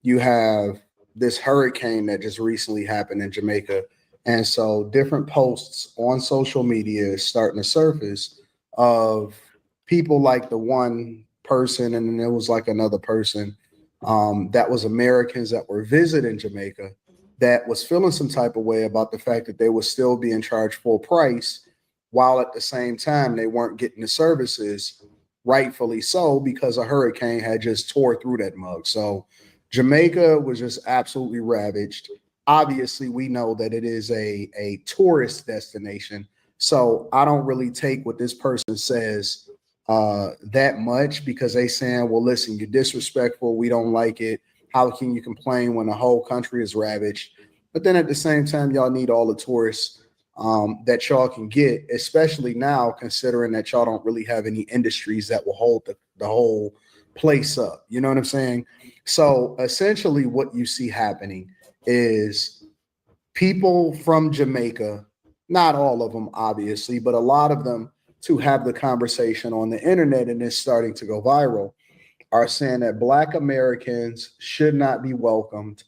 you have this hurricane that just recently happened in Jamaica, and so different posts on social media is starting to surface of people like the one person, and then there was like another person that was Americans that were visiting Jamaica that was feeling some type of way about the fact that they were still being charged full price, while at the same time they weren't getting the services, rightfully so, because a hurricane had just tore through that mug. So Jamaica was just absolutely ravaged. Obviously, we know that it is a tourist destination, so I don't really take what this person says that much, because they saying, well, listen, you're disrespectful, we don't like it. How can you complain when the whole country is ravaged? But then at the same time, y'all need all the tourists that y'all can get, especially now, considering that y'all don't really have any industries that will hold the whole place up. You know what I'm saying? So essentially what you see happening is people from Jamaica, not all of them, obviously, but a lot of them, to have the conversation on the internet, and it's starting to go viral, are saying that Black Americans should not be welcomed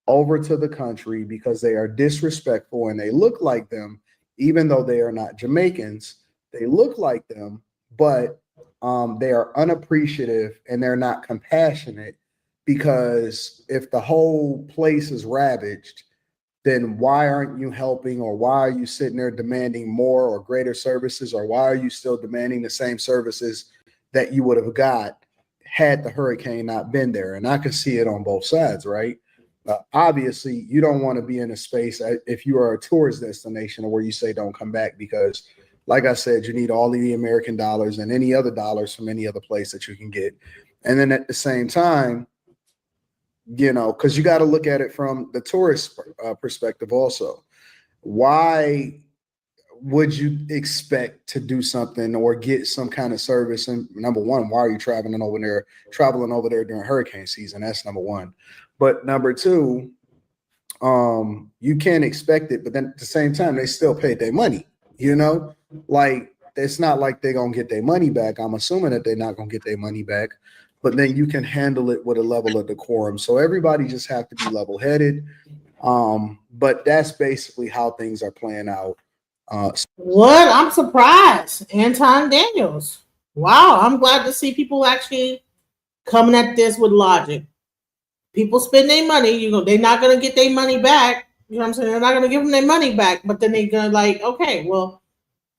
over to the country because they are disrespectful and they look like them, even though they are not Jamaicans. They look like them, but they are unappreciative and they're not compassionate, because if the whole place is ravaged, then why aren't you helping, or why are you sitting there demanding more or greater services, or why are you still demanding the same services that you would have got had the hurricane not been there? And I can see it on both sides, right? Obviously, you don't want to be in a space if you are a tourist destination where you say don't come back, because like I said, you need all the American dollars and any other dollars from any other place that you can get. And then at the same time, you know, because you got to look at it from the tourist perspective also. Why would you expect to do something or get some kind of service? And number one, why are you traveling over there during hurricane season? That's number one. But number two, you can't expect it, but then at the same time, they still paid their money, you know? Like, it's not like they're going to get their money back. I'm assuming that they're not going to get their money back, but then you can handle it with a level of decorum. So everybody just have to be level-headed. But that's basically how things are playing out. What? I'm surprised. Anton Daniels. Wow, I'm glad to see people actually coming at this with logic. People spend their money, they're not going to get their money back. You know what I'm saying? They're not going to give them their money back, but then they're going to like, okay, well,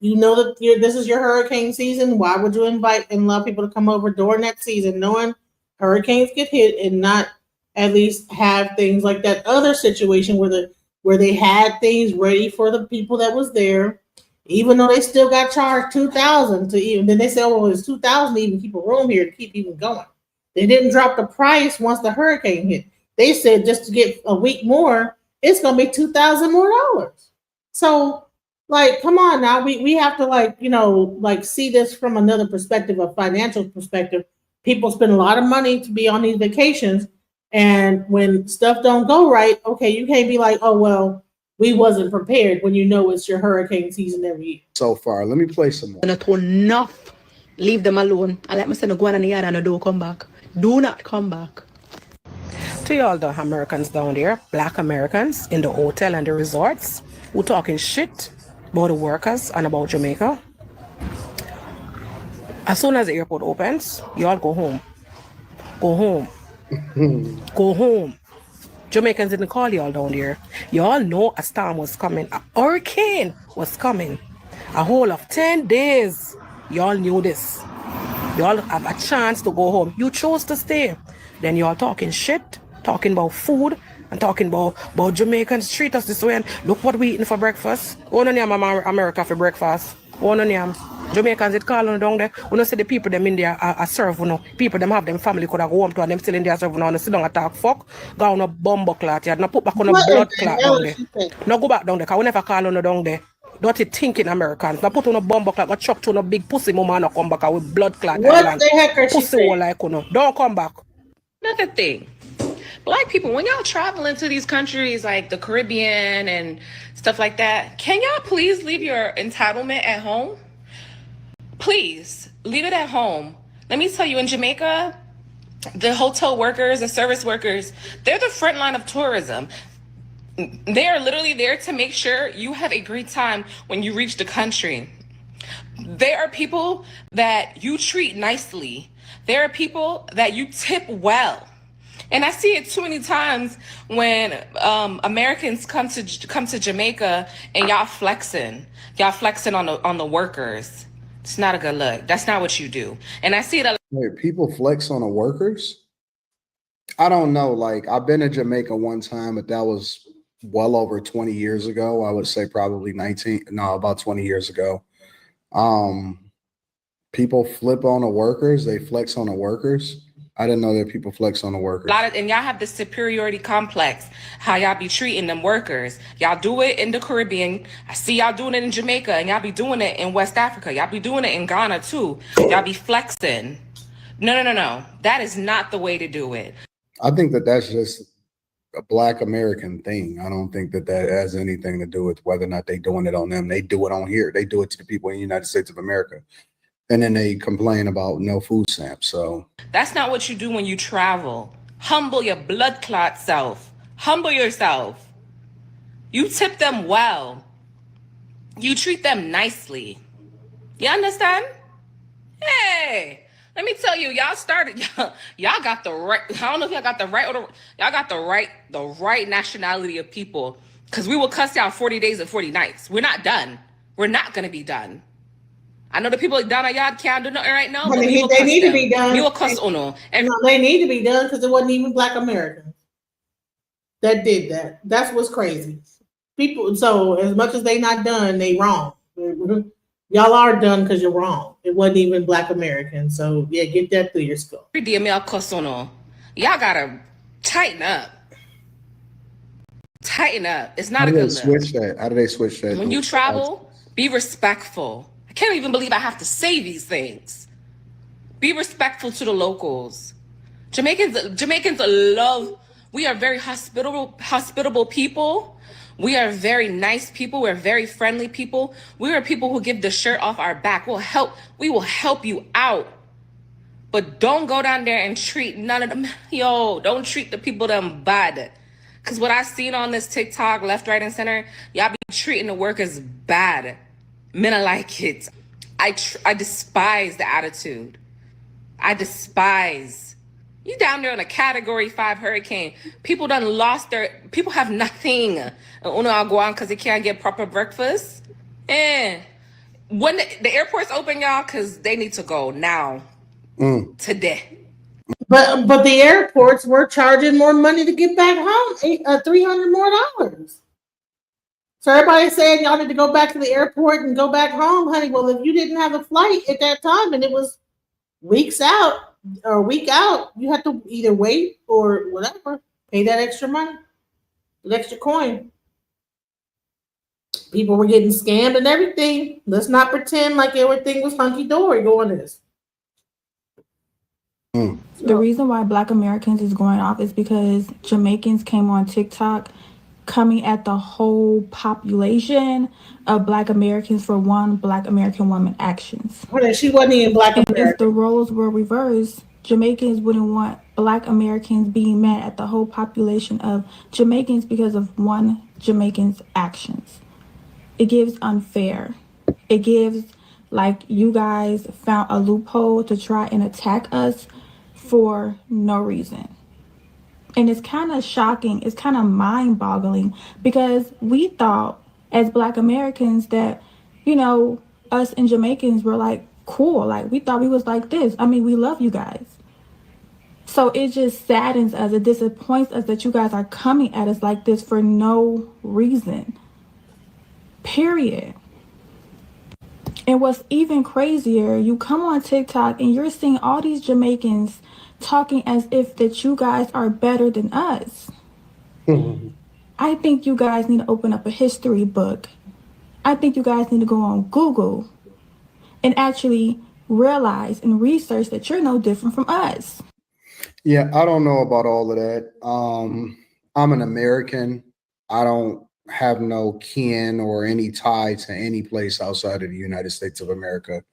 you know that this is your hurricane season. Why would you invite and allow people to come over during that season, knowing hurricanes get hit, and not at least have things like that other situation where they had things ready for the people that was there, even though they still got charged $2,000 to even. Then they say, oh, well, it's $2,000 to even keep a room here to keep even going. They didn't drop the price once the hurricane hit. They said just to get a week more, it's going to be $2,000 more. So, like, come on now. We have to see this from another perspective, a financial perspective. People spend a lot of money to be on these vacations, And when stuff don't go right, okay, you can't be like, oh well, we wasn't prepared when you know it's your hurricane season every year. So far, let me play some more. Not enough. Leave them alone. I let me say no go on in the yard and don't come back. Do not come back. To all the Americans down there, black Americans in the hotel and the resorts who talking shit about the workers and about Jamaica. As soon as the airport opens, y'all go home. Go home. Go home. Jamaicans didn't call y'all down there. Y'all know a storm was coming. A hurricane was coming. A whole of 10 days. Y'all knew this. Y'all have a chance to go home. You chose to stay. Then y'all talking shit, talking about food, and talking about Jamaicans treat us this way. And look what we eating for breakfast. One on them America for breakfast. One on them. Jamaicans, it call on down there. We don't see the people them in there are serve, you know. People them have them family could have go home to and them still in there serve, you know, and sit down and talk fuck. Go on a bumbo clot, you no put back on a blood clot down there. No go back down there, because we never call on down there. Dirty thinking Americans. Now put on a bumbo clot, go chuck to a big pussy mama and come back with blood clot. What the heck are she pussy saying? like, you know. Don't come back. Another thing, Black people, when y'all travel into these countries like the Caribbean and stuff like that, can y'all please leave your entitlement at home? Please leave it at home. Let me tell you, in Jamaica, the hotel workers and service workers, they're the front line of tourism. They are literally there to make sure you have a great time when you reach the country. There are people that you treat nicely. There are people that you tip well. And I see it too many times when Americans come to Jamaica and y'all flexing on the workers. It's not a good look. That's not what you do. And I see it a lot. Wait, people flex on the workers? I don't know. Like, I've been to Jamaica one time, but that was well over 20 years ago. I would say probably about 20 years ago. People flip on the workers. They flex on the workers. I didn't know that people flex on the workers. And y'all have this superiority complex, how y'all be treating them workers. Y'all do it in the Caribbean. I see y'all doing it in Jamaica, and y'all be doing it in West Africa. Y'all be doing it in Ghana too. Y'all be flexing. No. That is not the way to do it. I think that that's just a Black American thing. I don't think that that has anything to do with whether or not they doing it on them. They do it on here. They do it to the people in the United States of America. And then they complain about no food stamps. So That's not what you do when you travel. Humble your blood clot self. Humble yourself. You tip them well. You treat them nicely. You understand? Hey, let me tell you, y'all got the right. I don't know if y'all got the right or y'all got the right nationality of people. Because we will cuss y'all 40 days and 40 nights. We're not done. We're not gonna be done. I know the people down at yard can't do nothing right now, but they need to be done. We will cuss Uno. No, they need to be done because it wasn't even Black Americans that did that. That's what's crazy. People, so as much as they not done, they wrong. Y'all are done because you're wrong. It wasn't even Black Americans. So yeah, get that through your skull. Y'all gotta tighten up. Tighten up. It's not a good look. How do they switch that? When you travel, be respectful. I can't even believe I have to say these things. Be respectful to the locals. Jamaicans love, we are very hospitable people. We are very nice people. We're very friendly people. We are people who give the shirt off our back. We will help you out. But don't go down there and treat none of them. Don't treat the people them bad. Because what I've seen on this TikTok, left, right, and center, y'all be treating the workers bad. Men are like it. I despise the attitude. I despise. You down there on a Category 5 hurricane. People people have nothing. Uno I'll go on because they can't get proper breakfast. When the airport's open, y'all, because they need to go now. Today. But the airports were charging more money to get back home, $300 more. So everybody's saying y'all need to go back to the airport and go back home, honey. Well, if you didn't have a flight at that time and it was weeks out or a week out, you have to either wait or whatever, pay that extra money, that extra coin. People were getting scammed and everything. Let's not pretend like everything was hunky-dory going this. The reason why Black Americans is going off is because Jamaicans came on TikTok coming at the whole population of Black Americans for one Black American woman actions. She wasn't even Black And American. if the roles were reversed, Jamaicans wouldn't want Black Americans being mad at the whole population of Jamaicans because of one Jamaican's actions. It gives unfair. It gives like you guys found a loophole to try and attack us for no reason. And it's kind of shocking. It's kind of mind-boggling because we thought as Black Americans that, you know, us and Jamaicans were like cool. Like we thought we was like this. I mean, we love you guys. So it just saddens us. It disappoints us that you guys are coming at us like this for no reason. Period. And what's even crazier, you come on TikTok and you're seeing all these Jamaicans talking as if that you guys are better than us. I think you guys need to open up a history book. I think you guys need to go on Google and actually realize and research that you're no different from us. Yeah, I don't know about all of that. I'm an American. I don't have no kin or any tie to any place outside of the United States of America.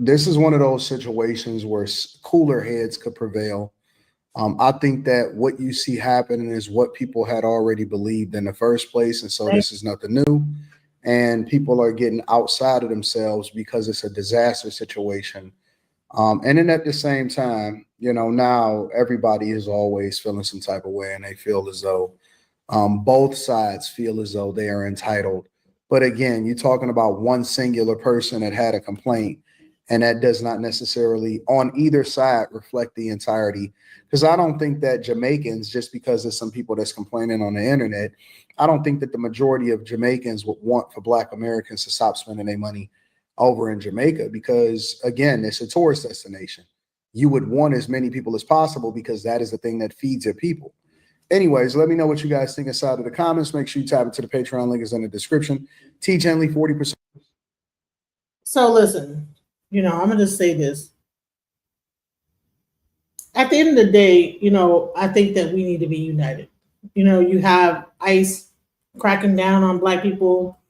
This is one of those situations where cooler heads could prevail. I think that what you see happening is what people had already believed in the first place. And so this is nothing new. And people are getting outside of themselves because it's a disaster situation. And then at the same time, you know, now everybody is always feeling some type of way and they feel as though both sides feel as though they are entitled. But again, you're talking about one singular person that had a complaint, and that does not necessarily on either side reflect the entirety. Because I don't think that Jamaicans, just because there's some people that's complaining on the internet, I don't think that the majority of Jamaicans would want for Black Americans to stop spending their money over in Jamaica, because again, it's a tourist destination. You would want as many people as possible because that is the thing that feeds your people. Anyways, let me know what you guys think inside of the comments. Make sure you tap into the Patreon link is in the description. Teach Henley 40%. So listen, you know, I'm gonna just say this. At the end of the day, you know, I think that we need to be united. You know, you have ICE cracking down on Black people.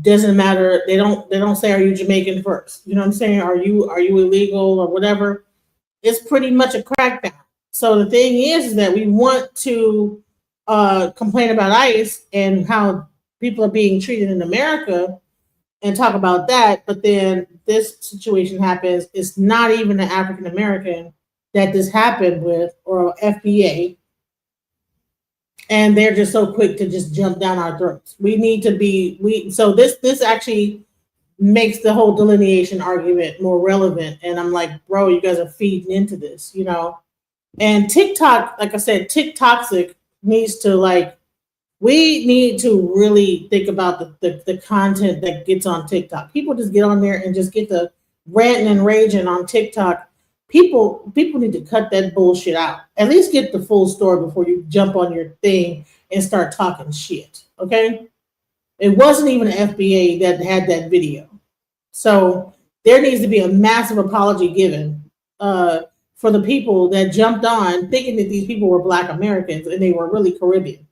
Doesn't matter. They don't say, are you Jamaican first? You know what I'm saying? Are you illegal or whatever? It's pretty much a crackdown. So the thing is that we want to complain about ICE and how people are being treated in America and talk about that. But then this situation happens. It's not even an African American that this happened with or FBA. And they're just so quick to just jump down our throats. We need to be, so this actually makes the whole delineation argument more relevant. And I'm like, bro, you guys are feeding into this, you know? And TikTok, like I said, TikToxic needs to we need to really think about the content that gets on TikTok. People just get on there and just get the ranting and raging on TikTok. People need to cut that bullshit out. At least get the full story before you jump on your thing and start talking shit, okay? It wasn't even an FBA that had that video. So there needs to be a massive apology given for the people that jumped on thinking that these people were Black Americans and they were really Caribbean.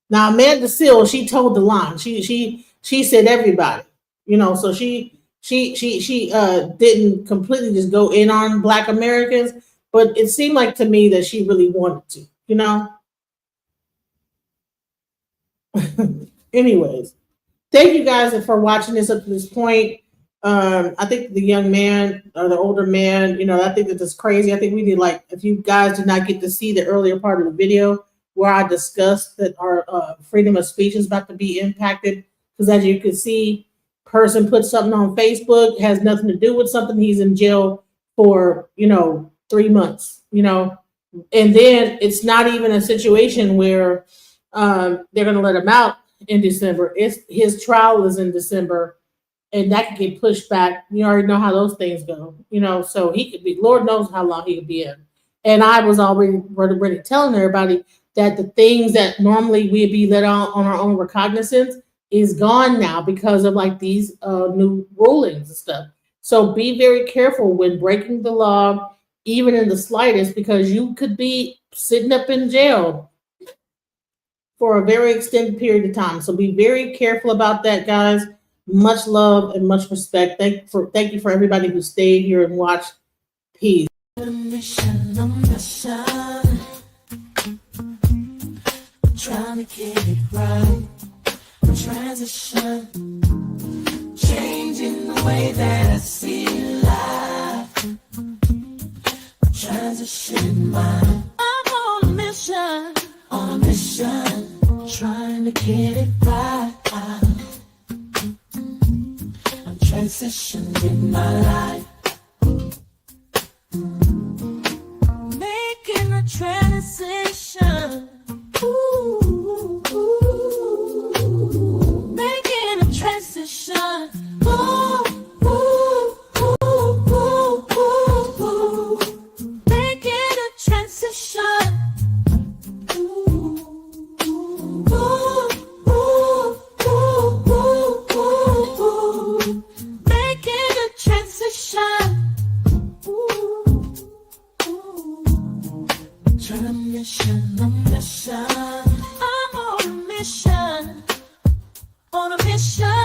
Now, Amanda Seal, she told the line. She said everybody, you know, so she didn't completely just go in on Black Americans, but it seemed like to me that she really wanted to, you know. Anyways, thank you guys for watching this up to this point. I think the young man or the older man, you know, I think that it's crazy. I think we need, like, if you guys did not get to see the earlier part of the video where I discussed that our freedom of speech is about to be impacted, because as you can see, person put something on Facebook, has nothing to do with something, he's in jail for, you know, 3 months, you know, and then it's not even a situation where they're going to let him out in December. It's his trial is in December, and that could get pushed back. You already know how those things go, you know, so he could be, Lord knows how long he could be in. And I was already telling everybody that the things that normally we'd be let on our own recognizance is gone now because of like these new rulings and stuff. So be very careful when breaking the law, even in the slightest, because you could be sitting up in jail for a very extended period of time. So be very careful about that, guys. Much love and much respect. Thank you for everybody who stayed here and watched. Peace. Trying to get it right. Transition. Changing the way that I see life. Transition mind. I'm on a mission. On a mission. Trying to get it right. I'm transitioning my life. Making a transition. Ooh, making a transition. Ooh, making a transition. Making a transition. I'm on a mission, on a mission.